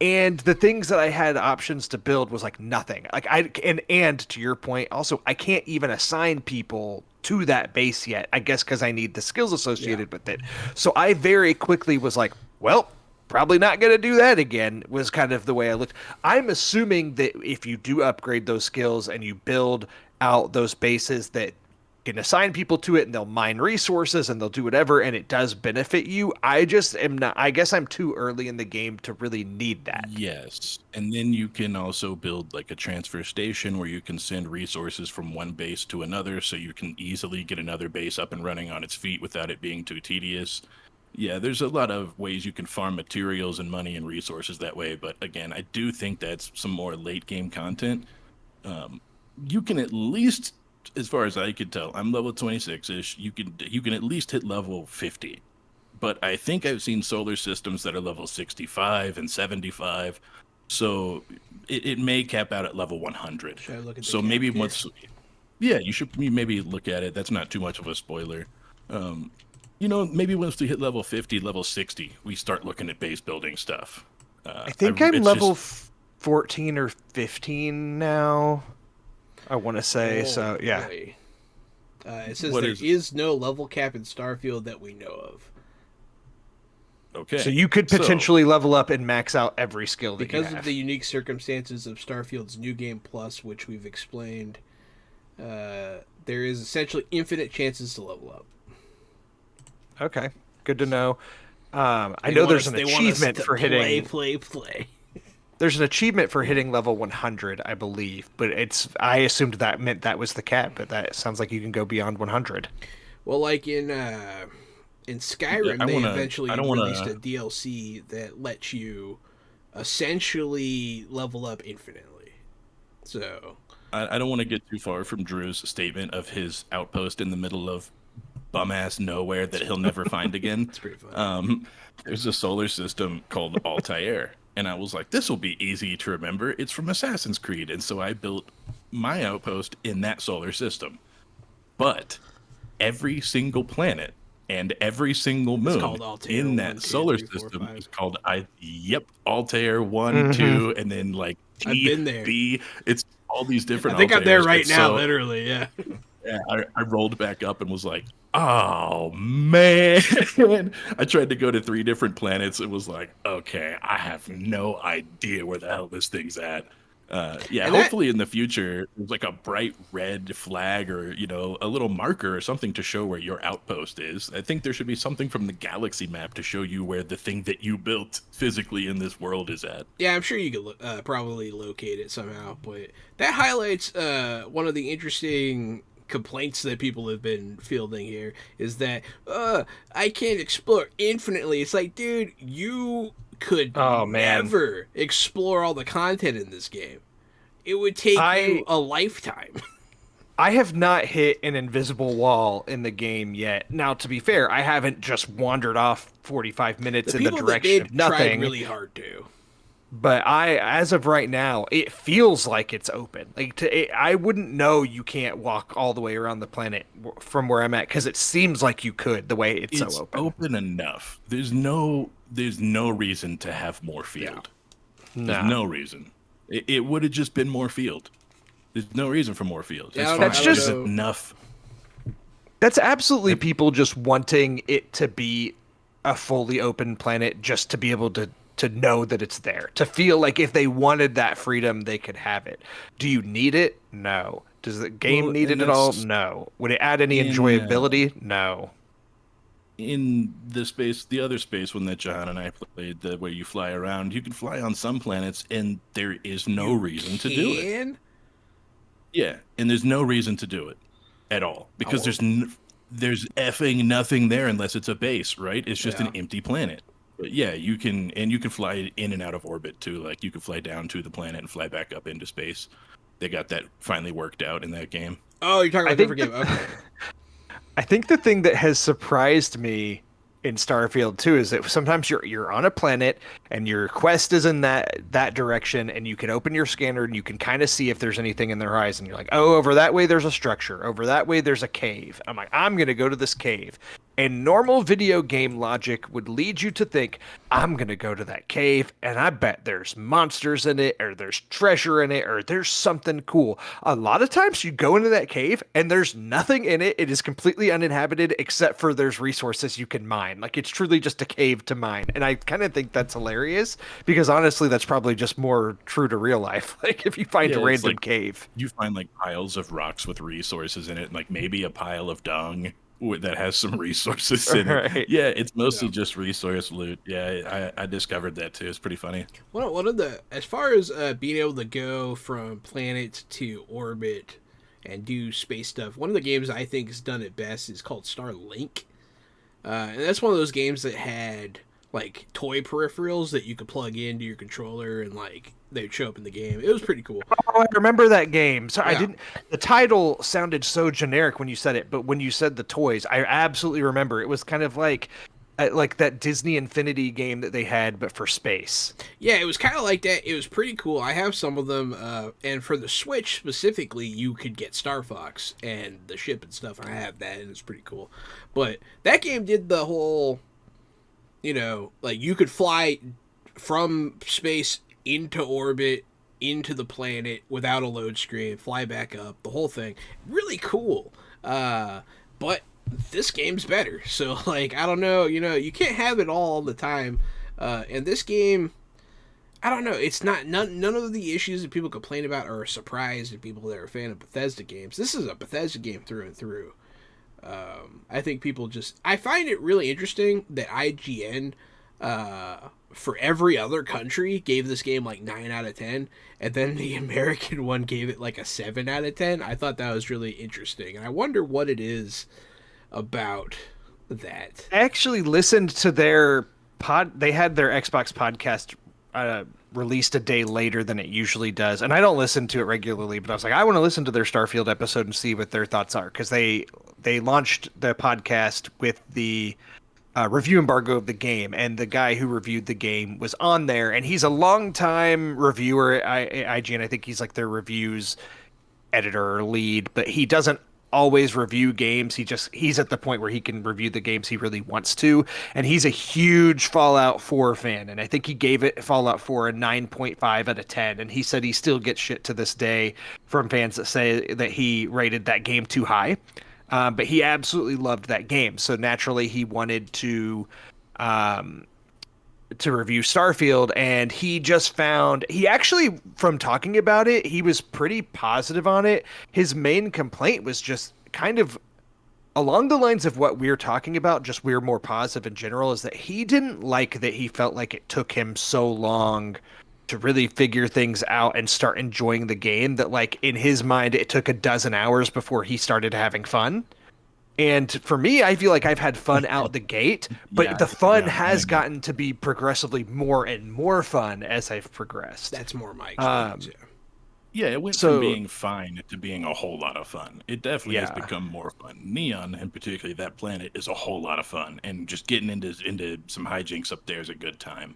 And the things that I had options to build was like nothing. Like and to your point, also I can't even assign people to that base yet. I guess because I need the skills associated with it. So I very quickly was like, well, probably not going to do that again, was kind of the way I looked. I'm assuming that if you do upgrade those skills and you build out those bases that can assign people to it and they'll mine resources and they'll do whatever and it does benefit you. I just am not, I guess I'm too early in the game to really need that. Yes. And then you can also build like a transfer station where you can send resources from one base to another so you can easily get another base up and running on its feet without it being too tedious. Yeah, there's a lot of ways you can farm materials and money and resources that way. But again, I do think that's some more late game content. You can at least, as far as I could tell, I'm level 26-ish. You can at least hit level 50. But I think I've seen solar systems that are level 65 and 75. So it may cap out at level 100. Should I look at the so cap maybe here? once, yeah, you should maybe look at it. That's not too much of a spoiler. Maybe once we hit level 50, level 60, we start looking at base building stuff. I think I'm level 14 or 15 now. I want to say, so yeah. Boy. It says there is no level cap in Starfield that we know of. Okay. So you could potentially level up and max out every skill that because you have. of the unique circumstances of Starfield's New Game Plus, which we've explained, there is essentially infinite chances to level up. Okay, good to know. I know there's an achievement for hitting. Play. There's an achievement for hitting level 100, I believe, but I assumed that meant that was the cap, but that sounds like you can go beyond 100. Well, like in Skyrim, they eventually released a DLC that lets you essentially level up infinitely. So I don't want to get too far from Drew's statement of his outpost in the middle of bum-ass nowhere that he'll never find again. It's pretty fun. There's a solar system called Altair. And I was like, this will be easy to remember. It's from Assassin's Creed. And so I built my outpost in that solar system. But every single planet and every single moon in that solar system is called Altair 1, 2, and then like T, I've been there. B. It's all these different I think I'm there Altairs. right now, literally, yeah. Yeah, I rolled back up and was like, oh, man. I tried to go to 3 different planets. It was like, okay, I have no idea where the hell this thing's at. Hopefully in the future, there's like a bright red flag or, a little marker or something to show where your outpost is. I think there should be something from the galaxy map to show you where the thing that you built physically in this world is at. Yeah, I'm sure you could probably locate it somehow. But that highlights one of the interesting complaints that people have been fielding here is that I can't explore infinitely. It's like, dude, you could never explore all the content in this game. It would take you a lifetime. I have not hit an invisible wall in the game yet. Now, to be fair, I haven't just wandered off 45 minutes in the direction of nothing. Tried really hard to. But as of right now, it feels like it's open. I wouldn't know you can't walk all the way around the planet from where I'm at because it seems like you could the way it's so open. Open enough. There's no reason to have more field. No. There's no reason. It would have just been more field. There's no reason for more field. Yeah, that's just enough. That's absolutely people just wanting it to be a fully open planet just to be able to know that it's there, to feel like if they wanted that freedom, they could have it. Do you need it? No. Does the game need it at all? No. Would it add any enjoyability? No. In the other space one that John and I played, where you fly around, you can fly on some planets, and there is no reason to do it. Yeah, and there's no reason to do it at all because there's effing nothing there unless it's a base, right? It's just an empty planet. But yeah, you can fly in and out of orbit too. Like you can fly down to the planet and fly back up into space. They got that finally worked out in that game. Oh, you're talking about a different game. Okay. I think the thing that has surprised me in Starfield too is that sometimes you're on a planet and your quest is in that direction, and you can open your scanner and you can kind of see if there's anything in the horizon. You're like, oh, over that way there's a structure. Over that way there's a cave. I'm like, I'm gonna go to this cave. And normal video game logic would lead you to think, I'm going to go to that cave and I bet there's monsters in it, or there's treasure in it, or there's something cool. A lot of times you go into that cave and there's nothing in it. It is completely uninhabited except for there's resources you can mine. Like, it's truly just a cave to mine. And I kind of think that's hilarious because honestly, that's probably just more true to real life. Like, if you find a random cave, you find like piles of rocks with resources in it, and like maybe a pile of dung that has some resources in it. Yeah, it's mostly just resource loot. Yeah, I discovered that too. It's pretty funny. Well, one of the, as far as being able to go from planet to orbit and do space stuff, one of the games I think has done it best is called Starlink. And that's one of those games that had like toy peripherals that you could plug into your controller and like they'd show up in the game. It was pretty cool. Oh, I remember that game. So I didn't. The title sounded so generic when you said it, but when you said the toys, I absolutely remember. It was kind of like that Disney Infinity game that they had, but for space. Yeah, it was kind of like that. It was pretty cool. I have some of them, and for the Switch specifically, you could get Star Fox and the ship and stuff. And I have that, and it's pretty cool. But that game did the whole, you know, like you could fly from space into orbit, into the planet without a load screen, fly back up, the whole thing. Really cool. But this game's better. So, like, I don't know, you know, you can't have it all the time. And this game, I don't know, it's not, none of the issues that people complain about are a surprise to people that are a fan of Bethesda games. This is a Bethesda game through and through. I think people just, I find it really interesting that IGN, for every other country gave this game like 9 out of 10, and then the American one gave it like a 7 out of 10. I thought that was really interesting, and I wonder what it is about that. I actually listened to their they had their Xbox podcast released a day later than it usually does, and I don't listen to it regularly, but I was like, I want to listen to their Starfield episode and see what their thoughts are, because they launched the podcast with the review embargo of the game, and the guy who reviewed the game was on there, and he's a longtime reviewer at IGN. I think he's like their reviews editor or lead, but he doesn't always review games. He's at the point where he can review the games he really wants to, and he's a huge Fallout 4 fan, and I think he gave it Fallout 4 a 9.5 out of 10, and he said he still gets shit to this day from fans that say that he rated that game too high. But he absolutely loved that game, so naturally he wanted to review Starfield, and he just found, he actually, from talking about it, he was pretty positive on it. His main complaint was just kind of along the lines of what we're talking about, just we're more positive in general, is that he didn't like that he felt like it took him so long to really figure things out and start enjoying the game, that like in his mind it took a dozen hours before he started having fun. And for me, I feel like I've had fun out the gate, but the fun has gotten to be progressively more and more fun as I've progressed. That's more my experience. Yeah, it went from being fine to being a whole lot of fun. It definitely has become more fun. Neon, and particularly that planet, is a whole lot of fun, and just getting into some hijinks up there is a good time.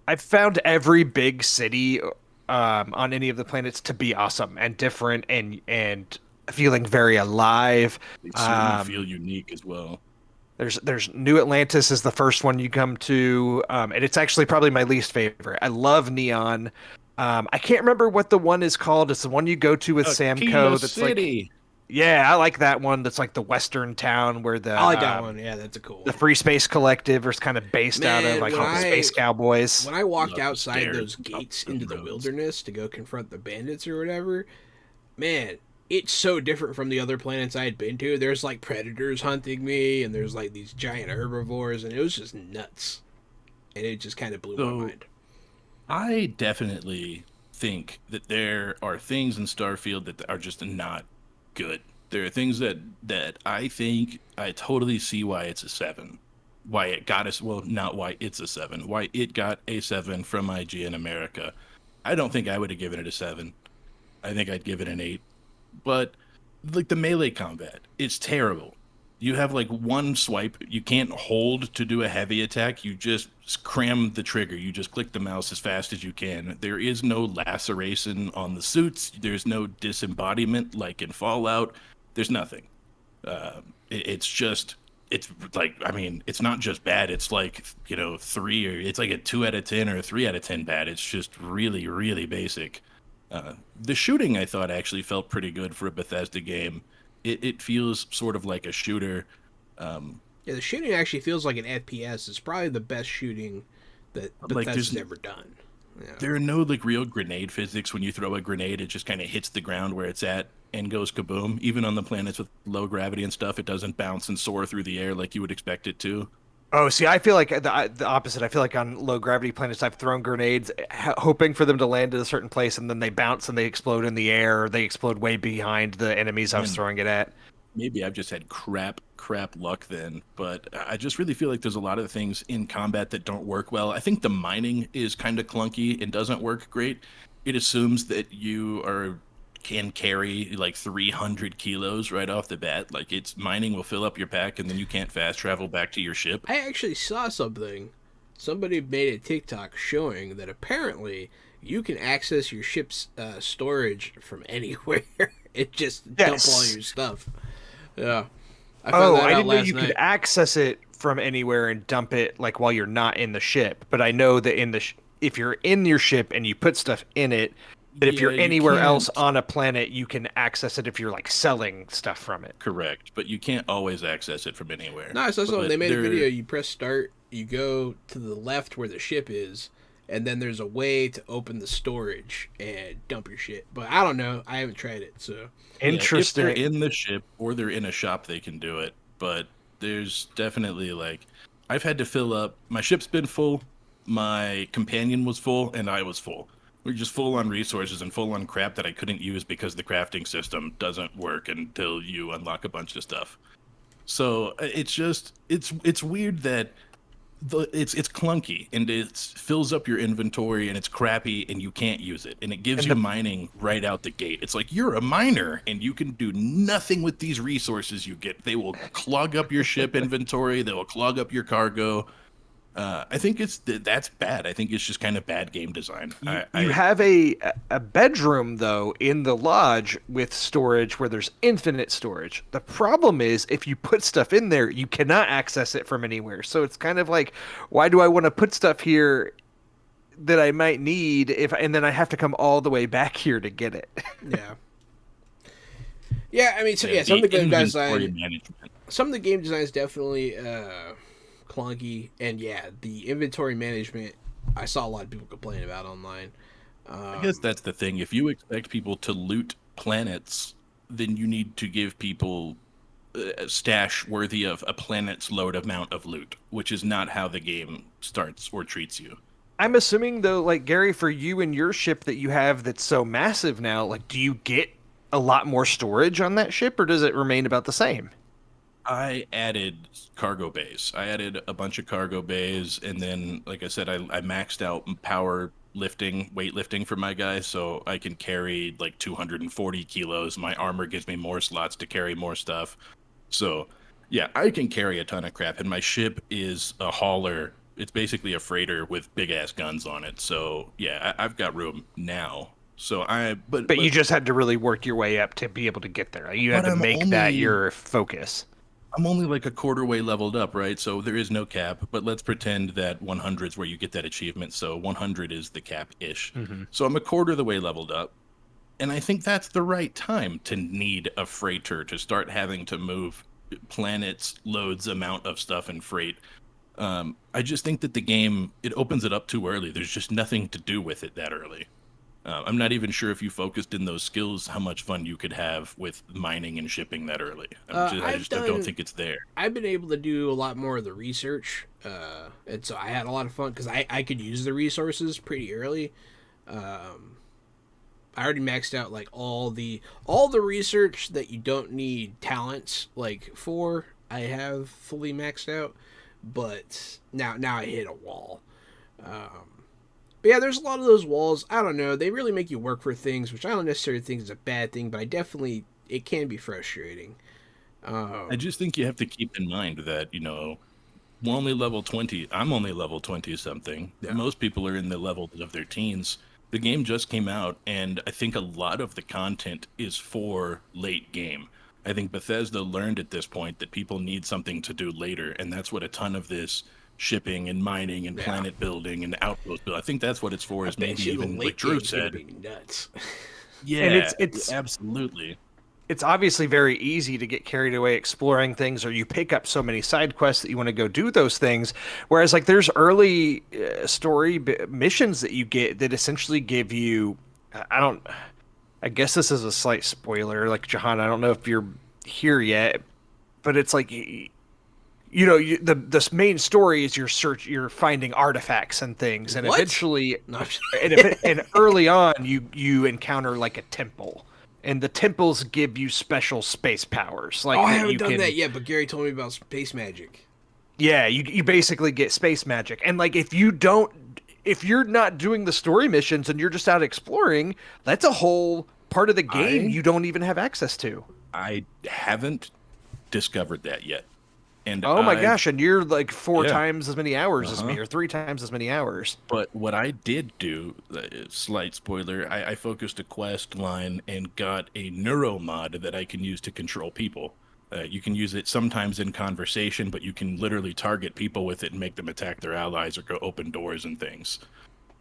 I've found every big city on any of the planets to be awesome and different and feeling very alive. They certainly feel unique as well. There's New Atlantis is the first one you come to, and it's actually probably my least favorite. I love Neon. I can't remember what the one is called. It's the one you go to with Samco. That's City. Like, yeah, I like that one. That's like the western town where the I like that one. Yeah, that's a cool one. The Free Space Collective is kind of based out of like the Space Cowboys. When I walked outside those gates into the wilderness to go confront the bandits or whatever, man, it's so different from the other planets I had been to. There's like predators hunting me, and there's like these giant herbivores, and it was just nuts. And it just kind of blew my mind. I definitely think that there are things in Starfield that are just not good. There are things that I think I totally see why it's a 7. Why it got us, well, not why it's a 7. Why it got a 7 from IGN America. I don't think I would have given it a 7. I think I'd give it an 8. But like the melee combat, it's terrible. You have like one swipe. You can't hold to do a heavy attack. You just cram the trigger. You just click the mouse as fast as you can. There is no laceration on the suits. There's no disembodiment like in Fallout. There's nothing. It's just it's like, I mean, it's not just bad. It's like, you know, it's like a 2 out of 10 or a 3 out of 10 bad. It's just really, really basic. The shooting, I thought, actually felt pretty good for a Bethesda game. It feels sort of like a shooter. Yeah, the shooting actually feels like an FPS. It's probably the best shooting that Bethesda's ever done. Yeah. There are no like real grenade physics. When you throw a grenade, it just kind of hits the ground where it's at and goes kaboom. Even on the planets with low gravity and stuff, it doesn't bounce and soar through the air like you would expect it to. Oh, see, I feel like the opposite. I feel like on low gravity planets, I've thrown grenades hoping for them to land at a certain place, and then they bounce and they explode in the air, or they explode way behind the enemies I was throwing it at. Maybe I've just had crap luck then, but I just really feel like there's a lot of things in combat that don't work well. I think the mining is kind of clunky and doesn't work great. It assumes that you can carry like 300 kilos right off the bat. Like, it's mining will fill up your pack, and then you can't fast travel back to your ship. I actually saw something. Somebody made a TikTok showing that apparently you can access your ship's storage from anywhere. It just dump all your stuff. Yeah. I didn't know you could access it from anywhere and dump it like while you're not in the ship. But I know that if you're in your ship and you put stuff in it, that if you're anywhere else on a planet, you can access it if you're like selling stuff from it. Correct, but you can't always access it from anywhere. No, I saw something. They made a video. You press start, you go to the left where the ship is, and then there's a way to open the storage and dump your shit. But I don't know. I haven't tried it, so. Interesting. If they're in the ship or they're in a shop, they can do it. But there's definitely like, I've had to fill up. My ship's been full, my companion was full, and I was full. We're just full on resources and full on crap that I couldn't use because the crafting system doesn't work until you unlock a bunch of stuff. So it's just it's weird that it's clunky and it fills up your inventory and it's crappy and you can't use it, and it gives you mining right out the gate. It's like, you're a miner and you can do nothing with these resources you get. They will clog up your ship inventory. They will clog up your cargo. I think that's bad. I think it's just kind of bad game design. You have a bedroom though in the lodge with storage where there's infinite storage. The problem is if you put stuff in there, you cannot access it from anywhere. So it's kind of like, why do I want to put stuff here that I might need and then I have to come all the way back here to get it? Yeah. Yeah, I mean, some of the game design, some of the game design is definitely clunky, and the inventory management I saw a lot of people complain about online. I guess that's the thing. If you expect people to loot planets, then you need to give people a stash worthy of a planet's load amount of loot, which is not how the game starts or treats you. I'm assuming though, like Gary, for you and your ship that you have that's so massive now, like, do you get a lot more storage on that ship, or does it remain about the same? I added cargo bays. I added a bunch of cargo bays, and then, like I said, I maxed out weightlifting for my guys, so I can carry like 240 kilos. My armor gives me more slots to carry more stuff. So, yeah, I can carry a ton of crap, and my ship is a hauler. It's basically a freighter with big-ass guns on it. So, yeah, I've got room now. So but you just had to really work your way up to be able to get there. You had to make that your focus. I'm only like a quarter way leveled up, right? So there is no cap, but let's pretend that 100 is where you get that achievement. So 100 is the cap-ish. Mm-hmm. So I'm a quarter of the way leveled up. And I think that's the right time to need a freighter to start having to move planets, loads, amount of stuff and freight. I just think that the game, it opens it up too early. There's just nothing to do with it that early. I'm not even sure if you focused in those skills, how much fun you could have with mining and shipping that early. I don't think it's there. I've been able to do a lot more of the research, and so I had a lot of fun because I could use the resources pretty early. I already maxed out like all the research that you don't need talents like for. I have fully maxed out, but now I hit a wall. But yeah, there's a lot of those walls. I don't know. They really make you work for things, which I don't necessarily think is a bad thing, but it can be frustrating. I just think you have to keep in mind that, we're only level 20. I'm only level 20 something. Yeah. Most people are in the levels of their teens. The game just came out, and I think a lot of the content is for late game. I think Bethesda learned at this point that people need something to do later, and that's what a ton of this shipping and mining and planet building and outpost build. I think that's what it's for. Is maybe even like Drew said, be nuts. Yeah, and it's absolutely. It's obviously very easy to get carried away exploring things, or you pick up so many side quests that you want to go do those things. Whereas, like, there's early story missions that you get that essentially give you, I guess this is a slight spoiler. Like, Jahan, I don't know if you're here yet, but it's like, the main story is you're finding artifacts and things, and eventually, and early on, you encounter like a temple. And the temples give you special space powers. Like, I haven't done that yet, but Gary told me about space magic. Yeah, you basically get space magic. And like, if you're not doing the story missions and you're just out exploring, that's a whole part of the game you don't even have access to. I haven't discovered that yet. And oh my gosh, and you're like 4 times as many hours as me, or 3 times as many hours. But what I did do, slight spoiler, I focused a quest line and got a neuro mod that I can use to control people. You can use it sometimes in conversation, but you can literally target people with it and make them attack their allies or go open doors and things.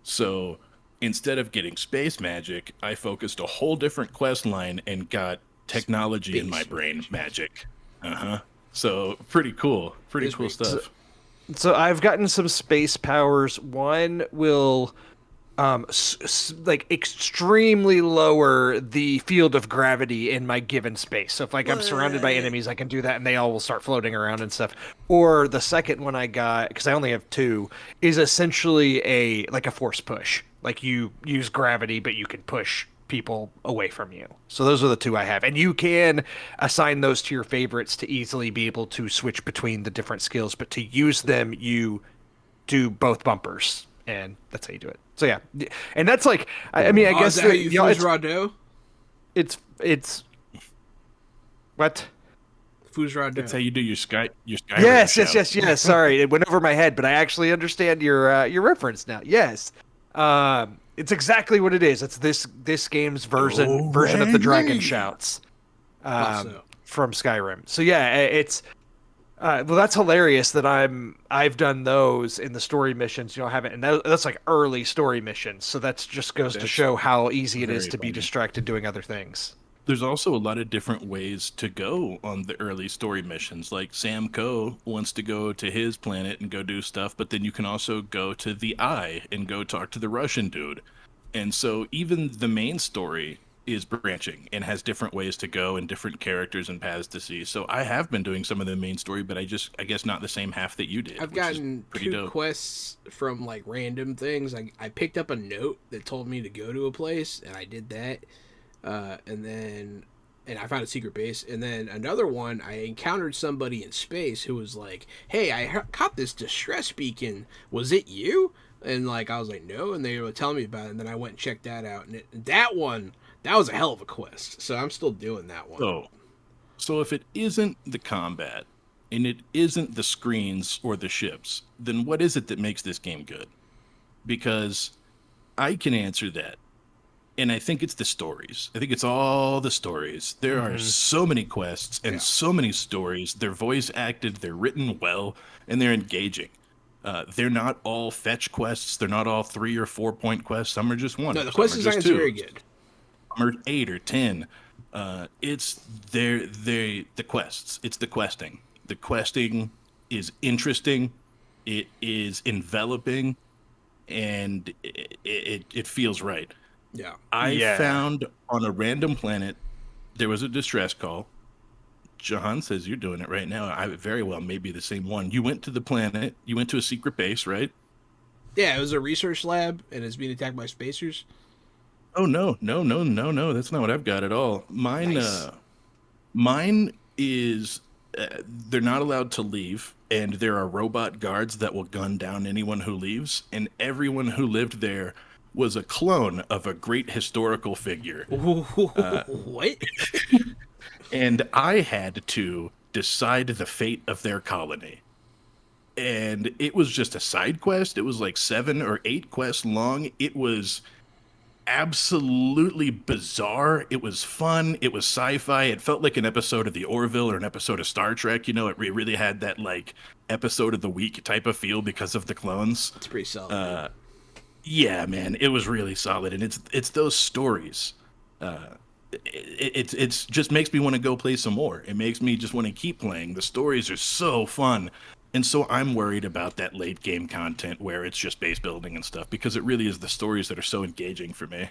So instead of getting space magic, I focused a whole different quest line and got technology in my brain magic. So pretty cool stuff. So I've gotten some space powers. One will like extremely lower the field of gravity in my given space. So if like I'm surrounded by enemies, I can do that and they all will start floating around and stuff. Or the second one I got, because I only have 2, is essentially a force push. Like, you use gravity, but you can push people away from you. So those are the 2 I have, and you can assign those to your favorites to easily be able to switch between the different skills, but to use them you do both bumpers, and that's how you do it. So yeah, and that's like, I mean, I guess is that how you fuse Rado? It's what? Fuse Rado. That's how you do your Sky. Yes. Sorry, it went over my head, but I actually understand your reference now. Yes. It's exactly what it is. It's this game's version of the Dragon Shouts from Skyrim. So yeah, it's well, that's hilarious that I've done those in the story missions. I haven't, and that's like early story missions. So that just goes to show how easy it is to be distracted doing other things. There's also a lot of different ways to go on the early story missions. Like Sam Coe wants to go to his planet and go do stuff, but then you can also go to the Eye and go talk to the Russian dude. And so even the main story is branching and has different ways to go and different characters and paths to see. So I have been doing some of the main story, but I guess not the same half that you did. I've gotten 2 quests from like random things. I picked up a note that told me to go to a place, and I did that. And I found a secret base. And then another one, I encountered somebody in space who was like, "Hey, I caught this distress beacon. Was it you?" And like, I was like, "No." And they were telling me about it. And then I went and checked that out. And that was a hell of a quest. So I'm still doing that one. So if it isn't the combat and it isn't the screens or the ships, then what is it that makes this game good? Because I can answer that. And I think it's the stories. I think it's all the stories. There are so many quests and so many stories. They're voice acted, they're written well, and they're engaging. They're not all fetch quests. They're not all 3 or 4 point quests. Some are just 1. No, the quest design is very good. Some are 8 or 10. It's the quests. It's the questing. The questing is interesting. It is enveloping, and it feels right. Yeah. I found on a random planet there was a distress call. Jahan says you're doing it right now. I very well may be the same one. You went to the planet. You went to a secret base, right? Yeah, it was a research lab, and it's being attacked by spacers. Oh no! That's not what I've got at all. Mine is they're not allowed to leave, and there are robot guards that will gun down anyone who leaves, and everyone who lived there was a clone of a great historical figure. What? And I had to decide the fate of their colony. And it was just a side quest. It was like 7 or 8 quests long. It was absolutely bizarre. It was fun. It was sci-fi. It felt like an episode of the Orville or an episode of Star Trek. You know, it really had that like episode of the week type of feel because of the clones. It's pretty solid. Yeah, man, it was really solid, and it's those stories. It's just makes me want to go play some more. It makes me just want to keep playing. The stories are so fun. And so I'm worried about that late game content where it's just base building and stuff, because it really is the stories that are so engaging for me.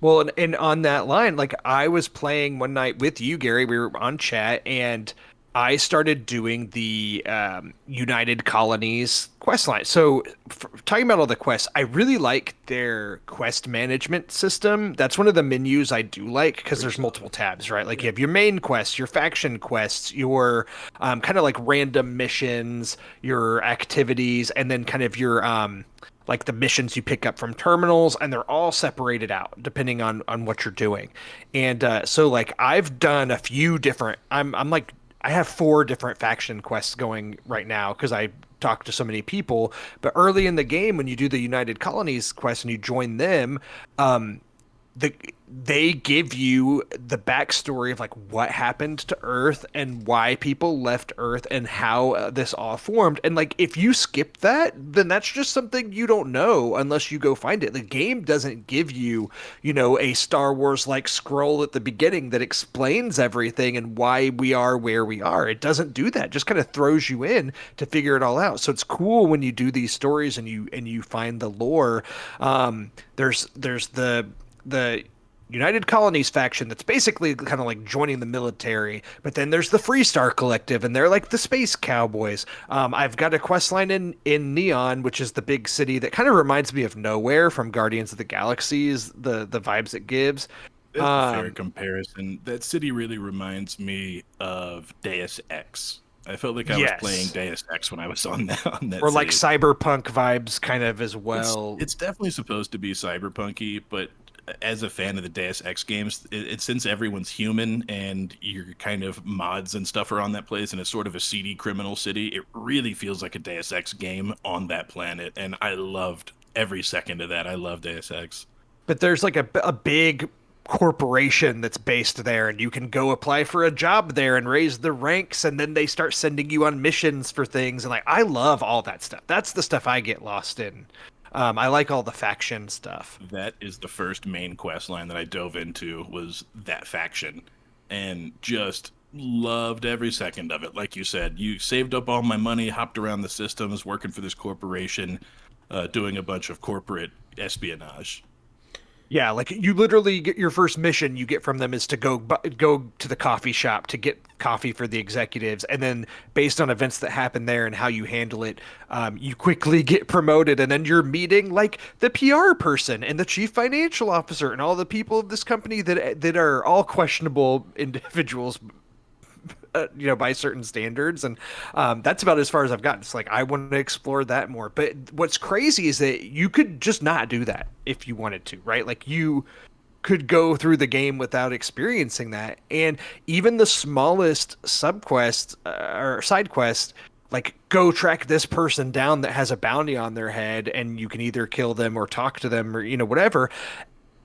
Well, and on that line, like I was playing one night with you, Gary. We were on chat, and I started doing the United Colonies quest line. So, talking about all the quests, I really like their quest management system. That's one of the menus I do like because there's multiple tabs, right? Like you have your main quests, your faction quests, your kind of like random missions, your activities, and then kind of your like the missions you pick up from terminals, and they're all separated out depending on what you're doing. And so like I've done a few different. I'm like I have 4 different faction quests going right now because I talk to so many people. But early in the game, when you do the United Colonies quest and you join them, they give you the backstory of like what happened to Earth and why people left Earth and how this all formed. And like if you skip that, then that's just something you don't know unless you go find it. The game doesn't give you, you know, a Star Wars like scroll at the beginning that explains everything and why we are where we are. It doesn't do that. It just kind of throws you in to figure it all out. So it's cool when you do these stories and you find the lore. There's the United Colonies faction that's basically kind of like joining the military, but then there's the Freestar Collective, and they're like the space cowboys. I've got a quest line in Neon, which is the big city that kind of reminds me of Nowhere from Guardians of the Galaxies, the vibes it gives. That's a fair comparison. That city really reminds me of Deus Ex. I felt like I was playing Deus Ex when I was on that. Or like cyberpunk vibes kind of as well. It's definitely supposed to be cyberpunky, but as a fan of the Deus Ex games, since everyone's human and your kind of mods and stuff are on that place, and it's sort of a seedy criminal city, it really feels like a Deus Ex game on that planet, and I loved every second of that. I love Deus Ex. But there's like a big corporation that's based there, and you can go apply for a job there and raise the ranks, and then they start sending you on missions for things, and like I love all that stuff. That's the stuff I get lost in. I like all the faction stuff. That is the first main quest line that I dove into, was that faction, and just loved every second of it. Like you said, you saved up all my money, hopped around the systems, working for this corporation, doing a bunch of corporate espionage. Yeah, like you literally get your first mission you get from them is to go to the coffee shop to get coffee for the executives, and then based on events that happen there and how you handle it, you quickly get promoted, and then you're meeting like the PR person and the chief financial officer and all the people of this company that are all questionable individuals. You know, by certain standards, and that's about as far as I've gotten. It's like I want to explore that more. But what's crazy is that you could just not do that if you wanted to, right? Like you could go through the game without experiencing that, and even the smallest subquest or side quest, like go track this person down that has a bounty on their head, and you can either kill them or talk to them or you know whatever.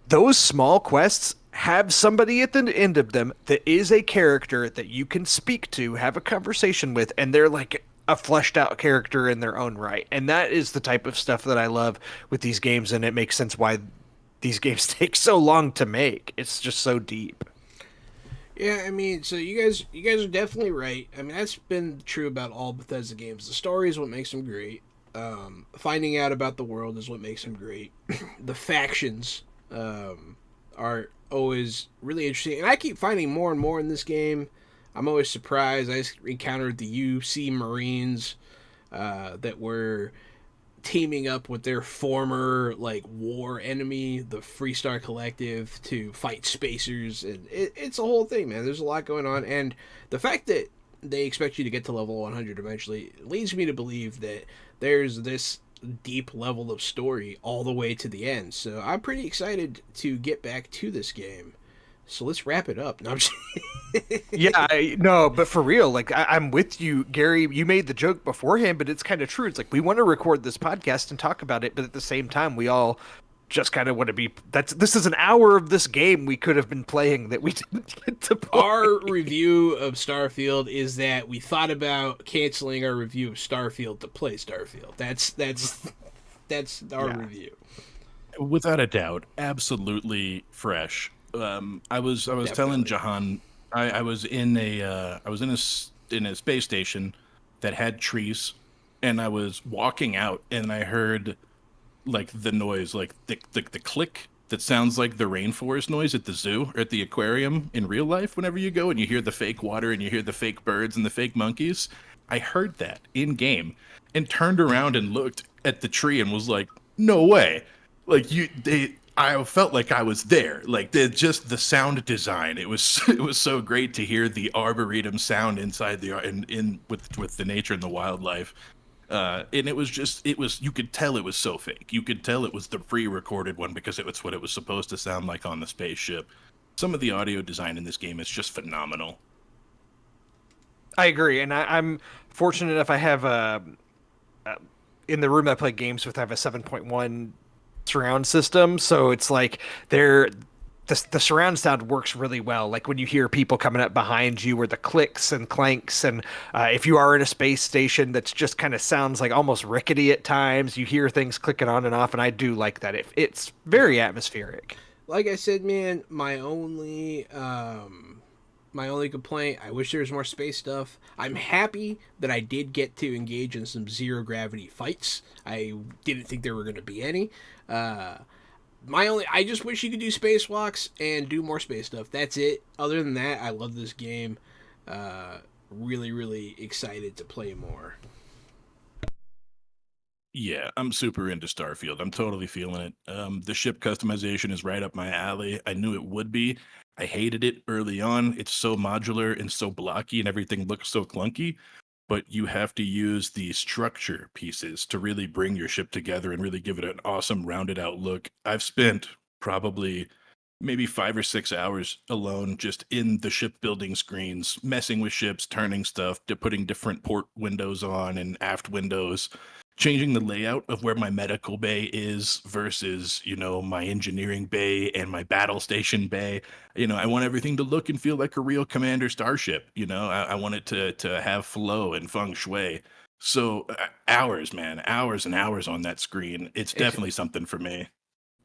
Those small quests have somebody at the end of them that is a character that you can speak to, have a conversation with, and they're like a fleshed out character in their own right. And that is the type of stuff that I love with these games, and it makes sense why these games take so long to make. It's just so deep. Yeah, I mean, so you guys are definitely right. I mean, that's been true about all Bethesda games. The story is what makes them great. Finding out about the world is what makes them great. The factions are always really interesting, and I keep finding more and more in this game. I'm always surprised. I encountered the UC Marines that were teaming up with their former like war enemy, the Freestar Collective, to fight spacers, and it's a whole thing, man. There's a lot going on, and the fact that they expect you to get to level 100 eventually leads me to believe that there's this deep level of story all the way to the end. So I'm pretty excited to get back to this game. So let's wrap it up. No, I'm just... Yeah, no, but for real, like I'm with you, Gary. You made the joke beforehand, but it's kind of true. It's like we want to record this podcast and talk about it, but at the same time, we all just kind of want to be. This is an hour of this game we could have been playing that we didn't get to play. Our review of Starfield is that we thought about canceling our review of Starfield to play Starfield. That's our review. Without a doubt, absolutely fresh. I was telling Jahan, I was in a space station that had trees, and I was walking out, and I heard like the noise, like the click that sounds like the rainforest noise at the zoo or at the aquarium in real life. Whenever you go and you hear the fake water and you hear the fake birds and the fake monkeys, I heard that in game and turned around and looked at the tree and was like, "No way!" Like I felt like I was there. Like just the sound design. It was so great to hear the arboretum sound inside with the nature and the wildlife. And it was you could tell it was so fake. You could tell it was the pre-recorded one because it was what it was supposed to sound like on the spaceship. Some of the audio design in this game is just phenomenal. I agree, and I'm fortunate enough I have in the room I play games with, I have a 7.1 surround system, so it's like the surround sound works really well. Like when you hear people coming up behind you, or the clicks and clanks, and if you are in a space station that's just kind of sounds like almost rickety at times, you hear things clicking on and off, and I do like that. It's very atmospheric. Like I said, man, my only complaint, I wish there was more space stuff. I'm happy that I did get to engage in some zero gravity fights. I didn't think there were going to be any. I just wish you could do spacewalks and do more space stuff. That's it. Other than that, I love this game. Really, really excited to play more. Yeah, I'm super into Starfield. I'm totally feeling it. The ship customization is right up my alley. I knew it would be. I hated it early on. It's so modular and so blocky and everything looks so clunky. But you have to use the structure pieces to really bring your ship together and really give it an awesome rounded out look. I've spent probably maybe 5 or 6 hours alone just in the shipbuilding screens, messing with ships, turning stuff, putting different port windows on and aft windows, changing the layout of where my medical bay is versus, my engineering bay and my battle station bay. I want everything to look and feel like a real Commander starship. I want it to have flow and feng shui. So hours, man, hours and hours on that screen. It's definitely something for me.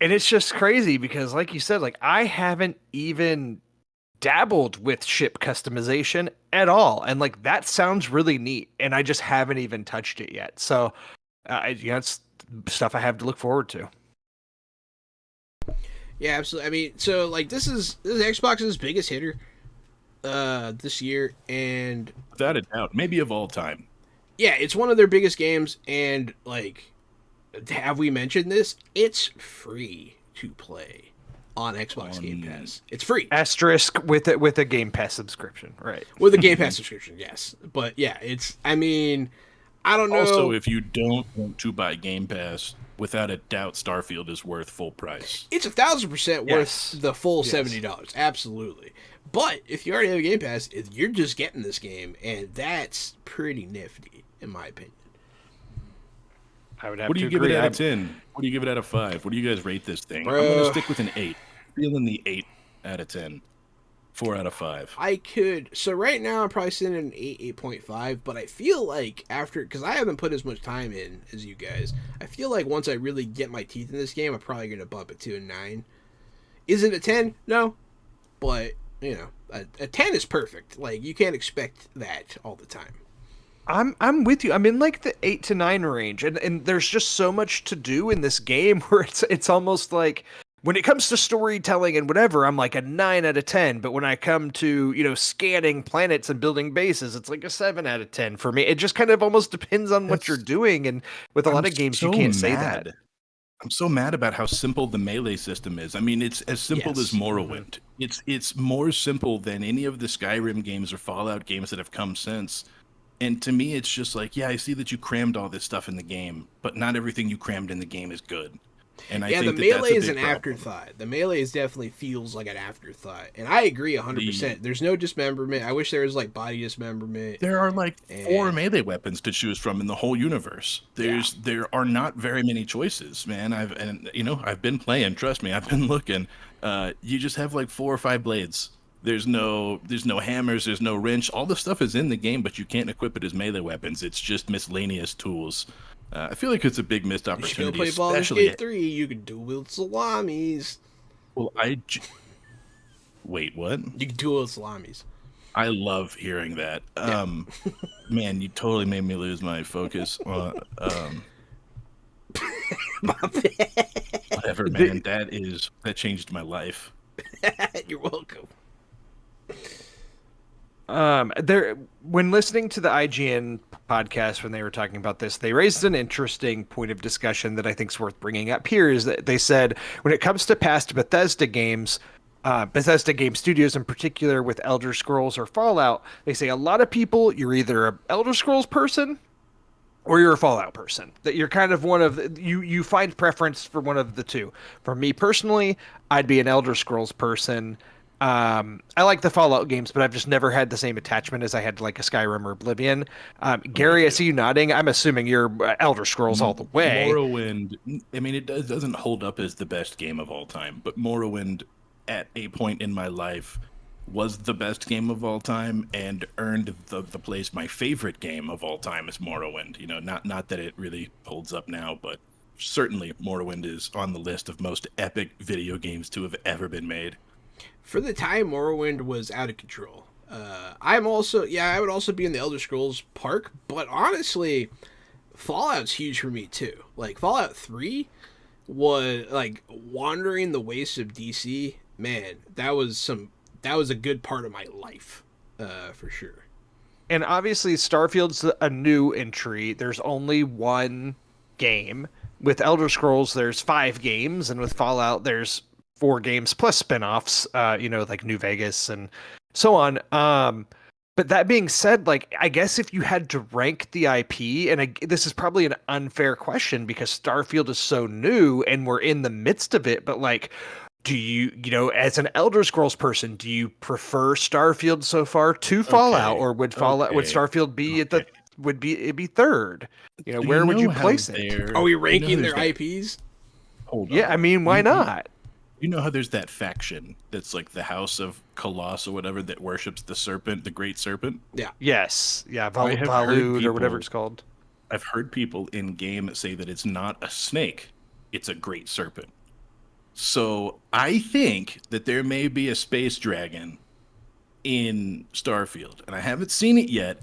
And it's just crazy because, like you said, like I haven't even dabbled with ship customization at all, and like that sounds really neat, and I just haven't even touched it yet. So it's stuff I have to look forward to. Yeah, absolutely. I mean, so like this is Xbox's biggest hitter this year, and without a doubt, maybe of all time. Yeah, it's one of their biggest games, and like, have we mentioned this? It's free to play on Xbox Game Pass. It's free. Asterisk with a Game Pass subscription, right? With a Game Pass subscription, yes. But yeah, I don't know. Also, if you don't want to buy Game Pass, without a doubt, Starfield is worth full price. It's 1,000% worth the full $70. Absolutely. But if you already have a Game Pass, you're just getting this game, and that's pretty nifty, in my opinion. I would have What do you give it out of 10? What do you give it out of 5? What do you guys rate this thing? Bro, I'm going to stick with an 8. Feeling the 8 out of 10. 4 out of 5. So right now I'm probably sitting at an 8, 8.5, but I feel like because I haven't put as much time in as you guys, I feel like once I really get my teeth in this game, I'm probably going to bump it to a 9. Is it a 10? No. But, a 10 is perfect. Like, you can't expect that all the time. I'm with you. I'm in like the 8 to 9 range, and there's just so much to do in this game where it's almost like when it comes to storytelling and whatever, I'm like a 9 out of 10. But when I come to scanning planets and building bases, it's like a 7 out of 10 for me. It just kind of almost depends on what you're doing, and with a lot of games you can't say that. I'm so mad about how simple the melee system is. I mean, it's as simple as Morrowind. It's more simple than any of the Skyrim games or Fallout games that have come since. And to me, it's just like, yeah, I see that you crammed all this stuff in the game, but not everything you crammed in the game is good. And I Yeah, the think that that's melee a is big an problem. afterthought. The melee definitely feels like an afterthought, and I agree 100%. There's no dismemberment. I wish there was like body dismemberment. There are like 4 And melee weapons to choose from in the whole universe. There are not very many choices, man. I've been playing. Trust me, I've been looking. You just have like 4 or 5 blades. There's no hammers. There's no wrench. All the stuff is in the game, but you can't equip it as melee weapons. It's just miscellaneous tools. I feel like it's a big missed you should go opportunity, play Baldur's especially. Gate 3. You can duel salamis. Well, wait, what? You can duel salamis. I love hearing that. Man, you totally made me lose my focus. My bad. Whatever, man. That changed my life. You're welcome. When listening to the IGN podcast when they were talking about this, they raised an interesting point of discussion that I think is worth bringing up here. Is that they said when it comes to past Bethesda game studios in particular with Elder Scrolls or Fallout, they say a lot of people, you're either a Elder Scrolls person or you're a Fallout person. That you're kind of you find preference for one of the two. For me personally, I'd be an Elder Scrolls person. I like the Fallout games, but I've just never had the same attachment as I had to like a Skyrim or Oblivion. Gary, I see you nodding. I'm assuming you're Elder Scrolls all the way. Morrowind, I mean, it doesn't hold up as the best game of all time, but Morrowind at a point in my life was the best game of all time and earned the place my favorite game of all time is Morrowind. You know, not that it really holds up now, but certainly Morrowind is on the list of most epic video games to have ever been made. For the time, Morrowind was out of control. I would also be in the Elder Scrolls park, but honestly, Fallout's huge for me too. Like Fallout 3 was like wandering the wastes of DC. Man, that was a good part of my life, for sure. And obviously, Starfield's a new entry. There's only one game. With Elder Scrolls, there's 5 games, and with Fallout, there's 4 games plus spin-offs, like New Vegas and so on. But that being said, like, I guess if you had to rank the IP, and this is probably an unfair question because Starfield is so new and we're in the midst of it, but like, do you, as an Elder Scrolls person, do you prefer Starfield so far to Fallout, or would Starfield be it'd be third? Where would you place it? Are we ranking their IPs? Hold on. Yeah, I mean, why not? You know how there's that faction that's like the House of Colossus or whatever that worships the serpent, the great serpent? Yeah. Yes. Yeah, I have heard Valud or people- whatever it's called. I've heard people in game say that it's not a snake, it's a great serpent. So I think that there may be a space dragon in Starfield, and I haven't seen it yet,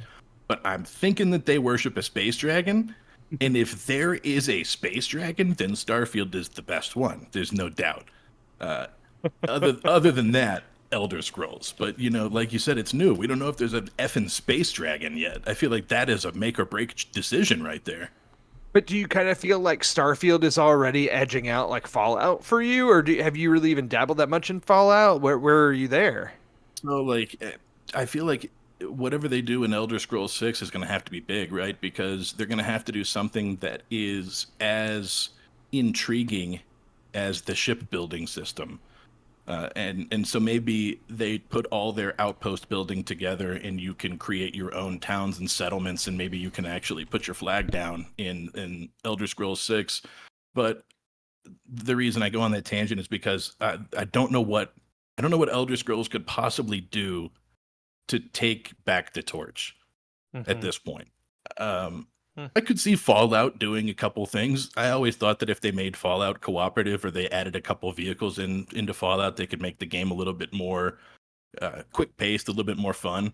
but I'm thinking that they worship a space dragon. And if there is a space dragon, then Starfield is the best one. There's no doubt. Other than that, Elder Scrolls. But, like you said, it's new. We don't know if there's an effing space dragon yet. I feel like that is a make or break decision right there. But do you kind of feel like Starfield is already edging out like Fallout for you? Or have you really even dabbled that much in Fallout? Where are you there? So, like, I feel like whatever they do in Elder Scrolls 6 is going to have to be big, right? Because they're going to have to do something that is as intriguing as the shipbuilding system. And so maybe they put all their outpost building together and you can create your own towns and settlements, and maybe you can actually put your flag down in Elder Scrolls 6. But the reason I go on that tangent is because I don't know what Elder Scrolls could possibly do to take back the torch at this point. I could see Fallout doing a couple things. I always thought that if they made Fallout cooperative or they added a couple vehicles into Fallout, they could make the game a little bit more quick-paced, a little bit more fun.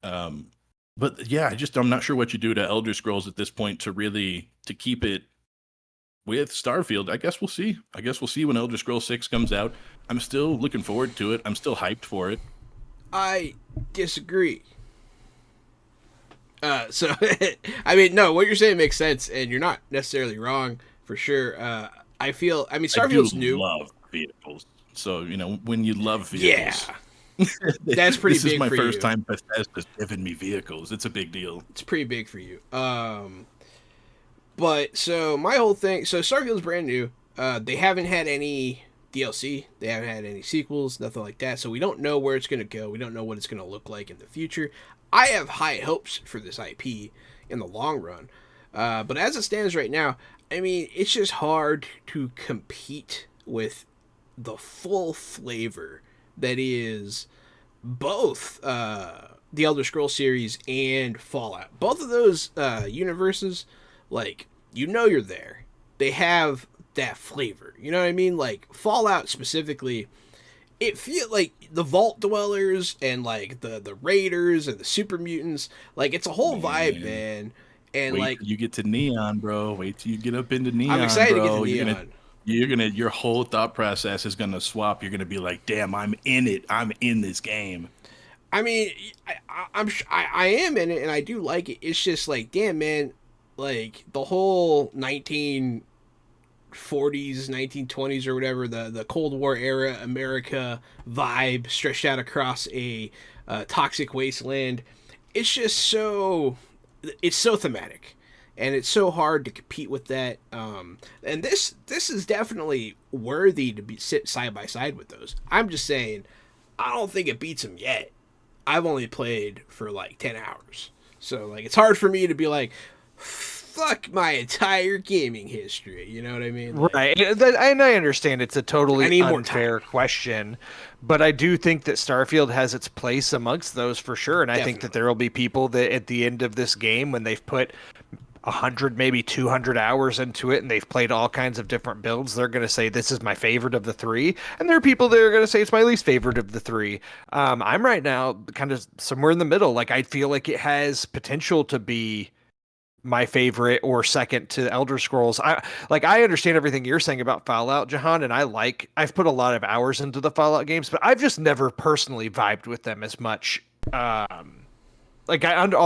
But yeah, I'm not sure what you do to Elder Scrolls at this point to keep it with Starfield. I guess we'll see. We'll see when Elder Scrolls 6 comes out. I'm still looking forward to it. I'm still hyped for it. I disagree. I mean, no, what you're saying makes sense, and you're not necessarily wrong, for sure. Starfield's new. I love vehicles. So, when you love vehicles. Yeah. That's pretty big for you. This is my first time Bethesda's given me vehicles. It's a big deal. It's pretty big for you. But, so, my whole thing, so Starfield's brand new. They haven't had any DLC. They haven't had any sequels, nothing like that. So we don't know where it's going to go. We don't know what it's going to look like in the future. I have high hopes for this IP in the long run. But as it stands right now, I mean, it's just hard to compete with the full flavor that is both the Elder Scrolls series and Fallout. Both of those universes, like, you're there. They have that flavor. You know what I mean? Like, Fallout specifically, it feels like the Vault Dwellers and, like, the Raiders and the Super Mutants, like, it's a whole vibe, man. And, wait like, till you get to Neon, bro. Wait till you get up into Neon, I'm excited bro. to get to Neon. Your whole thought process is gonna swap. You're gonna be like, damn, I'm in it. I'm in this game. I mean, I am in it, and I do like it. It's just like, damn, man, like the whole 1940s, 1920s, or whatever, the Cold War era America vibe stretched out across a toxic wasteland. It's just it's so thematic, and it's so hard to compete with that. And this is definitely worthy to sit side by side with those. I'm just saying, I don't think it beats them yet. I've only played for like 10 hours. So like it's hard for me to be like, fuck my entire gaming history. You know what I mean? Like, right. And I understand it's a totally unfair question, but I do think that Starfield has its place amongst those for sure. And I think that there will be people that at the end of this game, when they've put 100, maybe 200 hours into it and they've played all kinds of different builds, they're going to say this is my favorite of the three. And there are people that are going to say it's my least favorite of the three. I'm right now kind of somewhere in the middle. Like, I feel like it has potential to be my favorite or second to Elder Scrolls. I understand everything you're saying about Fallout, Jahan, and I've put a lot of hours into the Fallout games, but I've just never personally vibed with them as much. All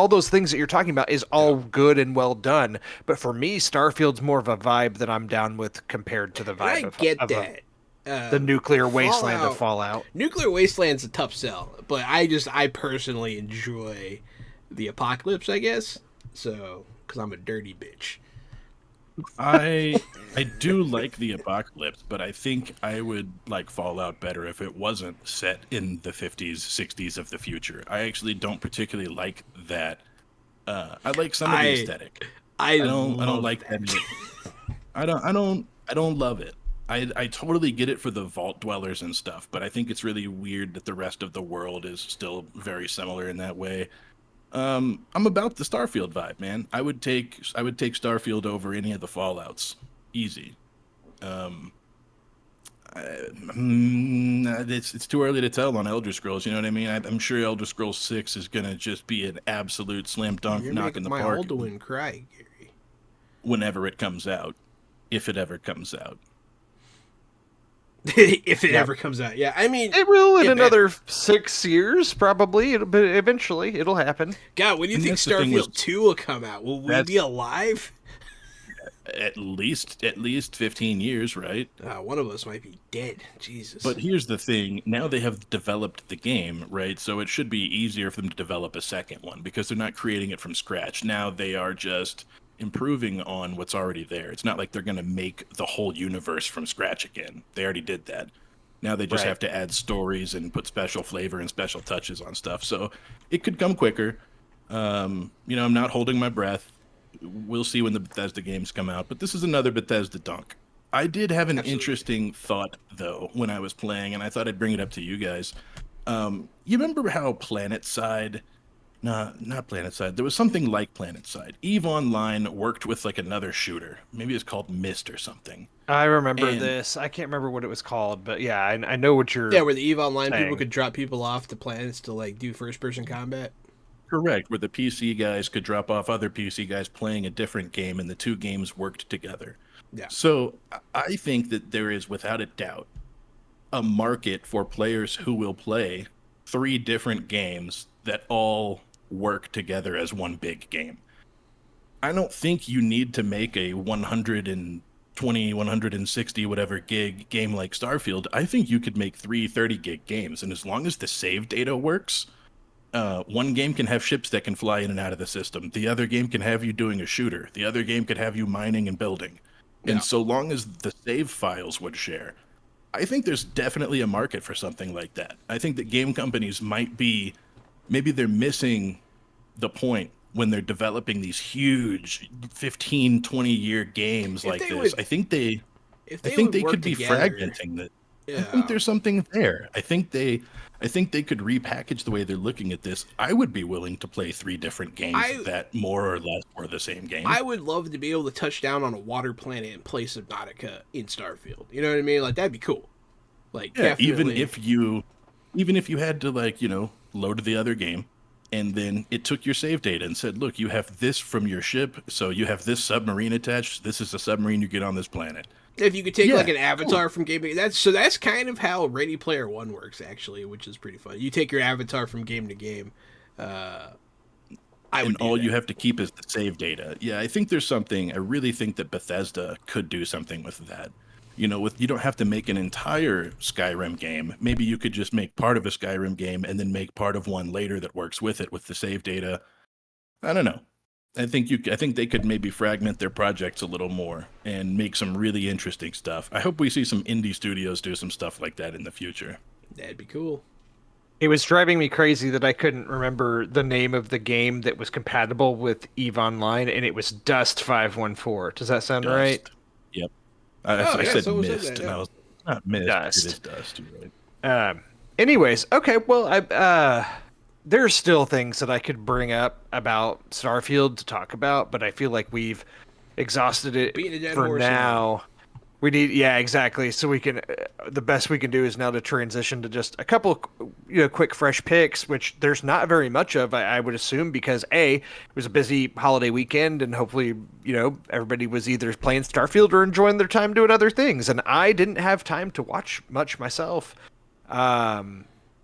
those things that you're talking about is all good and well done, but for me, Starfield's more of a vibe that I'm down with compared to the vibe the nuclear wasteland of Fallout. Nuclear wasteland's a tough sell, but I personally enjoy the apocalypse, I guess. So, because I'm a dirty bitch. I do like the apocalypse, but I think I would like Fallout better if it wasn't set in the 50s, 60s of the future. I actually don't particularly like that. I like some of the aesthetic. I don't like that. I don't love it. I totally get it for the Vault Dwellers and stuff, but I think it's really weird that the rest of the world is still very similar in that way. I'm about the Starfield vibe, man. I would take Starfield over any of the Fallouts, easy. It's too early to tell on Elder Scrolls. You know what I mean? I'm sure Elder Scrolls 6 is gonna just be an absolute slam dunk knock in the park. My Alduin cry, Gary. Whenever it comes out, if it ever comes out. If it ever comes out, yeah. I mean, it will in another 6 years, probably. But eventually, it'll happen. God, when do you think Starfield 2 will come out? Will we be alive? At least 15 years, right? One of us might be dead. Jesus. But here's the thing: now they have developed the game, right? So it should be easier for them to develop a second one because they're not creating it from scratch. Now they are just improving on what's already there. It's not like they're going to make the whole universe from scratch again. They already did that. Now they just have to add stories and put special flavor and special touches on stuff. So it could come quicker. I'm not holding my breath. We'll see when the Bethesda games come out. But this is another Bethesda dunk. I did have an interesting thought, though, when I was playing, and I thought I'd bring it up to you guys. You remember how PlanetSide... not PlanetSide. There was something like PlanetSide. EVE Online worked with like another shooter. Maybe it's called Myst or something. I remember this. I can't remember what it was called, but yeah, I know what you're. Yeah, where the EVE Online saying. people could drop people off to planets to like do first-person combat. Correct, where the PC guys could drop off other PC guys playing a different game, and the two games worked together. Yeah. So I think that there is, without a doubt, a market for players who will play 3 different games that all work together as one big game. I don't think you need to make a 120, 160, whatever gig game like Starfield. I think you could make 3 30 gig games, and as long as the save data works, one game can have ships that can fly in and out of the system. The other game can have you doing a shooter. The other game could have you mining and building. And so long as the save files would share, I think there's definitely a market for something like that. I think that game companies maybe they're missing the point when they're developing these huge 15, 20-year games like this. I think they could be fragmenting that. Yeah. I think there's something there. I think they could repackage the way they're looking at this. I would be willing to play 3 different games that more or less were the same game. I would love to be able to touch down on a water planet and play Subnautica in Starfield. You know what I mean? Like, that'd be cool. Like, yeah, definitely. even if you had to, like, you know, load the other game, and then it took your save data and said, look, you have this from your ship, so you have this submarine attached. This is the submarine you get on this planet. If you could take like an avatar from game to game, that's kind of how Ready Player One works, actually, which is pretty fun. You take your avatar from game to game. All you have to keep is the save data. Yeah, I think there's something. I really think that Bethesda could do something with that. You know, you don't have to make an entire Skyrim game. Maybe you could just make part of a Skyrim game and then make part of one later that works with it with the save data. I don't know. I think they could maybe fragment their projects a little more and make some really interesting stuff. I hope we see some indie studios do some stuff like that in the future. That'd be cool. It was driving me crazy that I couldn't remember the name of the game that was compatible with EVE Online, and it was Dust 514. Does that sound right? Yep. I said Mist, and I was not Mist. Dust. It is Dust. Right. Anyways, okay. Well, there's still things that I could bring up about Starfield to talk about, but I feel like we've exhausted it for now. We need, yeah, exactly. So we can, the best we can do is now to transition to just a couple, quick fresh picks, which there's not very much of, I would assume, because it was a busy holiday weekend, and hopefully, everybody was either playing Starfield or enjoying their time doing other things, and I didn't have time to watch much myself.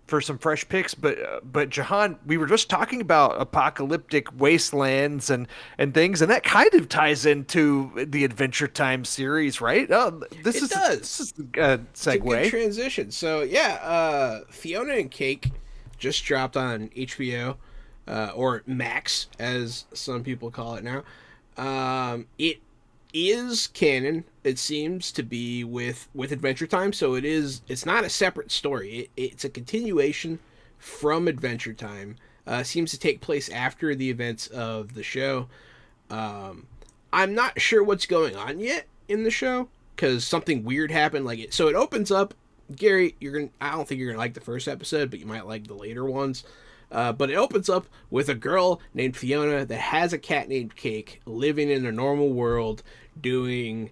For some fresh picks, but Jahan, we were just talking about apocalyptic wastelands and things, and that kind of ties into the Adventure Time series, right? This is a segue. It's a good transition. So yeah, Fiona and Cake just dropped on HBO, or Max, as some people call it now. It is canon. It seems to be with Adventure Time, so it's not a separate story. It's a continuation from Adventure Time. Seems to take place after the events of the show. I'm not sure what's going on yet in the show, because something weird happened. So it opens up. Gary, I don't think you're gonna like the first episode, but you might like the later ones. But it opens up with a girl named Fiona that has a cat named Cake living in a normal world, doing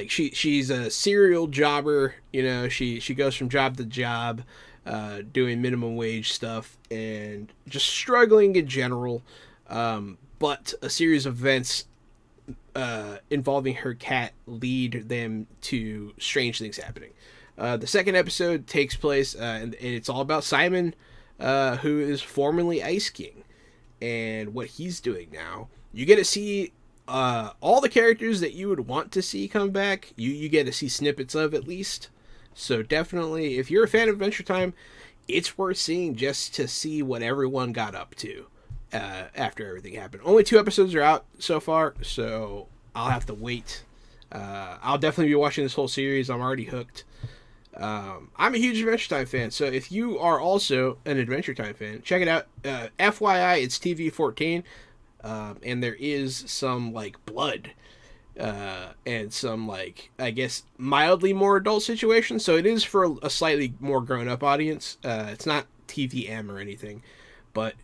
she's a serial jobber. She goes from job to job, doing minimum wage stuff and just struggling in general. But a series of events involving her cat lead them to strange things happening. The second episode takes place, and it's all about Simon, who is formerly Ice King, and what he's doing now. You get to see all the characters that you would want to see come back. You get to see snippets of, at least. So definitely, if you're a fan of Adventure Time, it's worth seeing just to see what everyone got up to after everything happened. Only 2 episodes are out so far, so I'll have to wait. I'll definitely be watching this whole series. I'm already hooked. I'm a huge Adventure Time fan, so if you are also an Adventure Time fan, check it out. FYI, it's TV-14, and there is some blood, and some I guess mildly more adult situations. So it is for a slightly more grown-up audience. It's not TVM or anything, but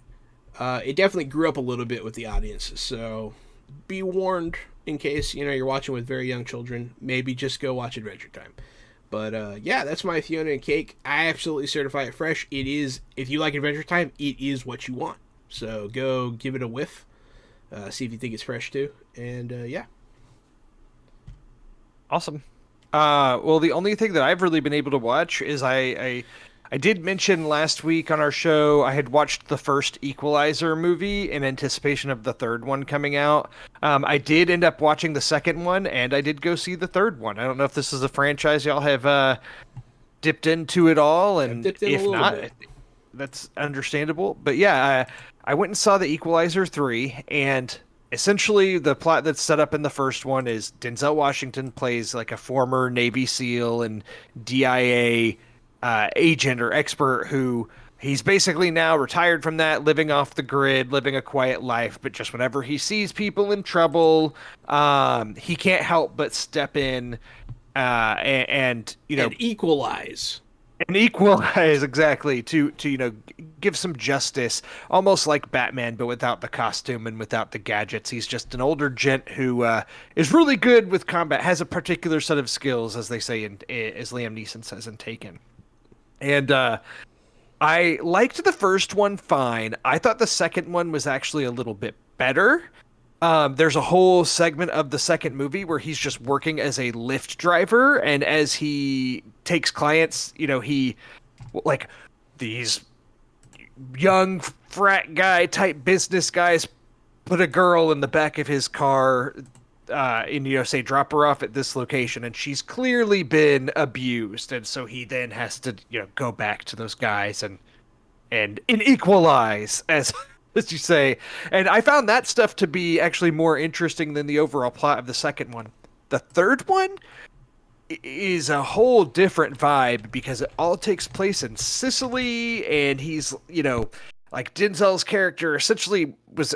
it definitely grew up a little bit with the audience. So be warned in case you're watching with very young children. Maybe just go watch Adventure Time. But yeah, that's my Fiona and Cake. I absolutely certify it fresh. It is, if you like Adventure Time, it is what you want. So go give it a whiff. See if you think it's fresh too. And yeah. Awesome. Well, the only thing that I've really been able to watch is I did mention last week on our show I had watched the first Equalizer movie in anticipation of the third one coming out. I did end up watching the second one, and I did go see the third one. I don't know if this is a franchise y'all have dipped into at all, and if not, that's understandable. But yeah, I went and saw the Equalizer 3, and essentially the plot that's set up in the first one is Denzel Washington plays like a former Navy SEAL and DIA agent or expert who he's basically now retired from that, living off the grid, living a quiet life. But just whenever he sees people in trouble, he can't help but step in and equalize. And equalize exactly to give some justice, almost like Batman, but without the costume and without the gadgets. He's just an older gent who is really good with combat, has a particular set of skills, as they say, as Liam Neeson says in Taken. And I liked the first one fine. I thought the second one was actually a little bit better. There's a whole segment of the second movie where he's just working as a Lyft driver, and as he takes clients, he like these young frat guy type business guys put a girl in the back of his car and say drop her off at this location, and she's clearly been abused, and so he then has to go back to those guys and equalize as you say. And I found that stuff to be actually more interesting than the overall plot of the second one. The third one is a whole different vibe because it all takes place in Sicily, and he's, like Denzel's character essentially was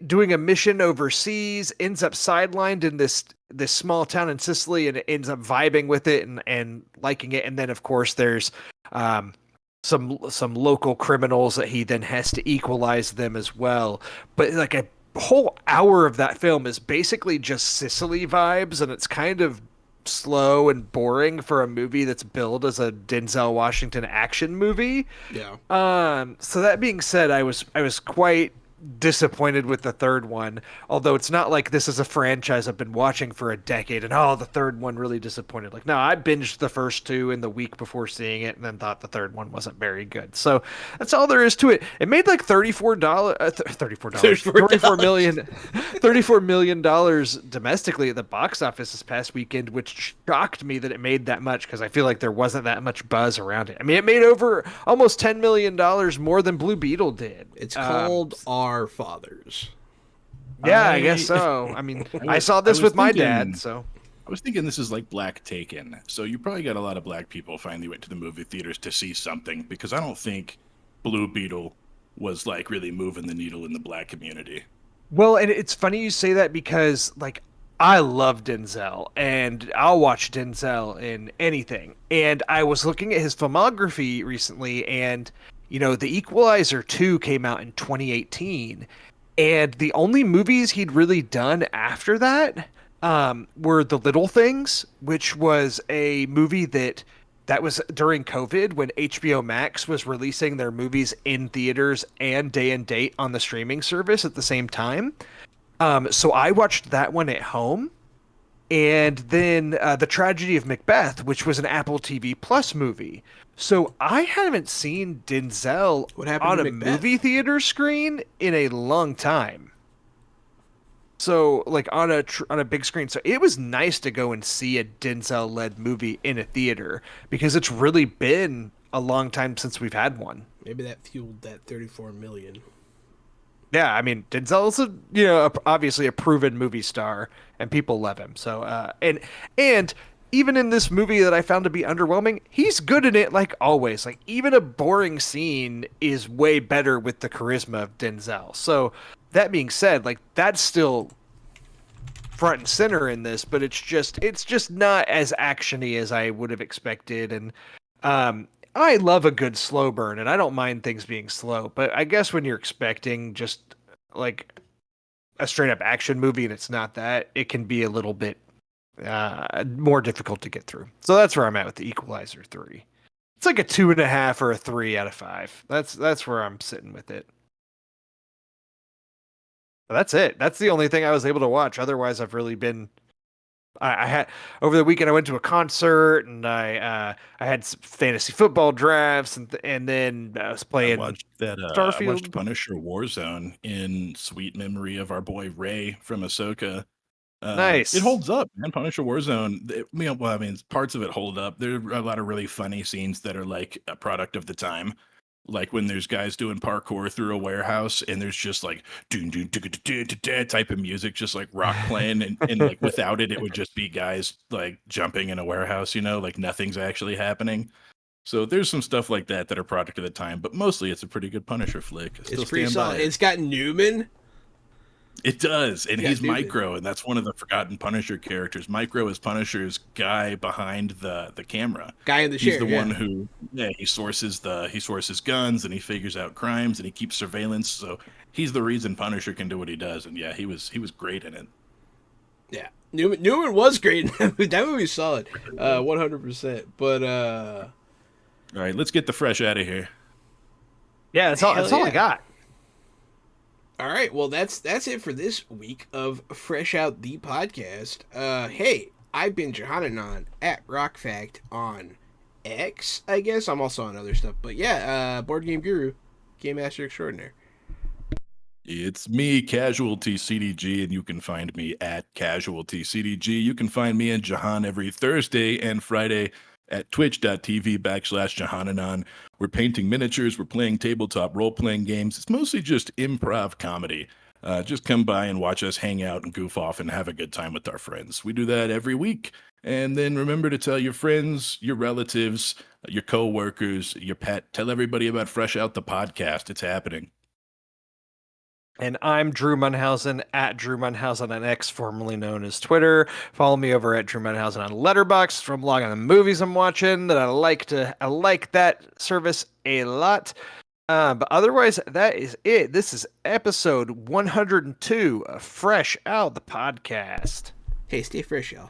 doing a mission overseas, ends up sidelined in this small town in Sicily, and ends up vibing with it and liking it. And then of course there's some local criminals that he then has to equalize them as well. But like a whole hour of that film is basically just Sicily vibes, and it's kind of slow and boring for a movie that's billed as a Denzel Washington action movie. Yeah. So that being said, I was quite disappointed with the third one, although it's not like this is a franchise I've been watching for a decade and the third one really disappointed. Like, no, I binged the first two in the week before seeing it and then thought the third one wasn't very good. So that's all there is to it. It made like $34 million domestically at the box office this past weekend, which shocked me that it made that much because I feel like there wasn't that much buzz around it. I mean, it made over almost $10 million more than Blue Beetle did. It's called Our Fathers. Yeah, I guess so. I mean, I saw this with my dad, so. I was thinking this is like Black Taken. So you probably got a lot of black people finally went to the movie theaters to see something, because I don't think Blue Beetle was like really moving the needle in the black community. Well, and it's funny you say that because like I love Denzel and I'll watch Denzel in anything. And I was looking at his filmography recently, and The Equalizer 2 came out in 2018, and the only movies he'd really done after that were The Little Things, which was a movie that was during COVID when HBO Max was releasing their movies in theaters and day and date on the streaming service at the same time. So I watched that one at home. And then The Tragedy of Macbeth, which was an Apple TV Plus movie. So I haven't seen Denzel on a movie theater screen in a long time. So like on a big screen. So it was nice to go and see a Denzel-led movie in a theater because it's really been a long time since we've had one. Maybe that fueled that 34 million. Yeah, I mean, Denzel's obviously a proven movie star, and people love him. So, and even in this movie that I found to be underwhelming, he's good in it like always. Like even a boring scene is way better with the charisma of Denzel. So that being said, like that's still front and center in this, but it's just not as actiony as I would have expected. And I love a good slow burn, and I don't mind things being slow, but I guess when you're expecting just like a straight up action movie and it's not that, it can be a little bit more difficult to get through. So that's where I'm at with The Equalizer 3. It's like a 2.5 or a 3 out of 5. That's where I'm sitting with it. But that's it. That's the only thing I was able to watch. Otherwise, I've really been. I had over the weekend. I went to a concert and I had some fantasy football drafts and then I was playing Starfield. I watched Punisher Warzone in sweet memory of our boy Ray from Ahsoka. Nice. It holds up, man. Punisher Warzone. Parts of it hold up. There are a lot of really funny scenes that are like a product of the time. Like when there's guys doing parkour through a warehouse and there's just like doon doon type of music, just like rock playing, and like without it, it would just be guys like jumping in a warehouse, like nothing's actually happening. So there's some stuff like that are product of the time, but mostly it's a pretty good Punisher flick. It's pretty solid. It's got Newman. It does, and he's Micro, and that's one of the forgotten Punisher characters. Micro is Punisher's guy behind the camera. Guy in the chair. He's the one who, he sources guns, and he figures out crimes, and he keeps surveillance. So he's the reason Punisher can do what he does. And yeah, he was great in it. Yeah, Newman was great in that movie. That movie's solid, 100%. But all right, let's get the fresh out of here. Yeah, that's all I got. All right, well, that's it for this week of Fresh Out the Podcast. Hey, I've been Johananon at RockFact on X, I guess. I'm also on other stuff, but yeah, Board Game Guru, Game Master Extraordinaire. It's me, Casualty CDG, and you can find me at Casualty CDG. You can find me and Jahan every Thursday and Friday at twitch.tv/Johananon. We're painting miniatures. We're playing tabletop role-playing games. It's mostly just improv comedy. Just come by and watch us hang out and goof off and have a good time with our friends. We do that every week. And then remember to tell your friends, your relatives, your co-workers, your pet. Tell everybody about Fresh Out the Podcast. It's happening. And I'm Drew Munhausen at Drew Munhausen on X, formerly known as Twitter. Follow me over at Drew Munhausen on Letterboxd from blog on the movies I'm watching. I like that service a lot. But otherwise, that is it. This is episode 102 of Fresh Out the Podcast. Hey, stay fresh, y'all.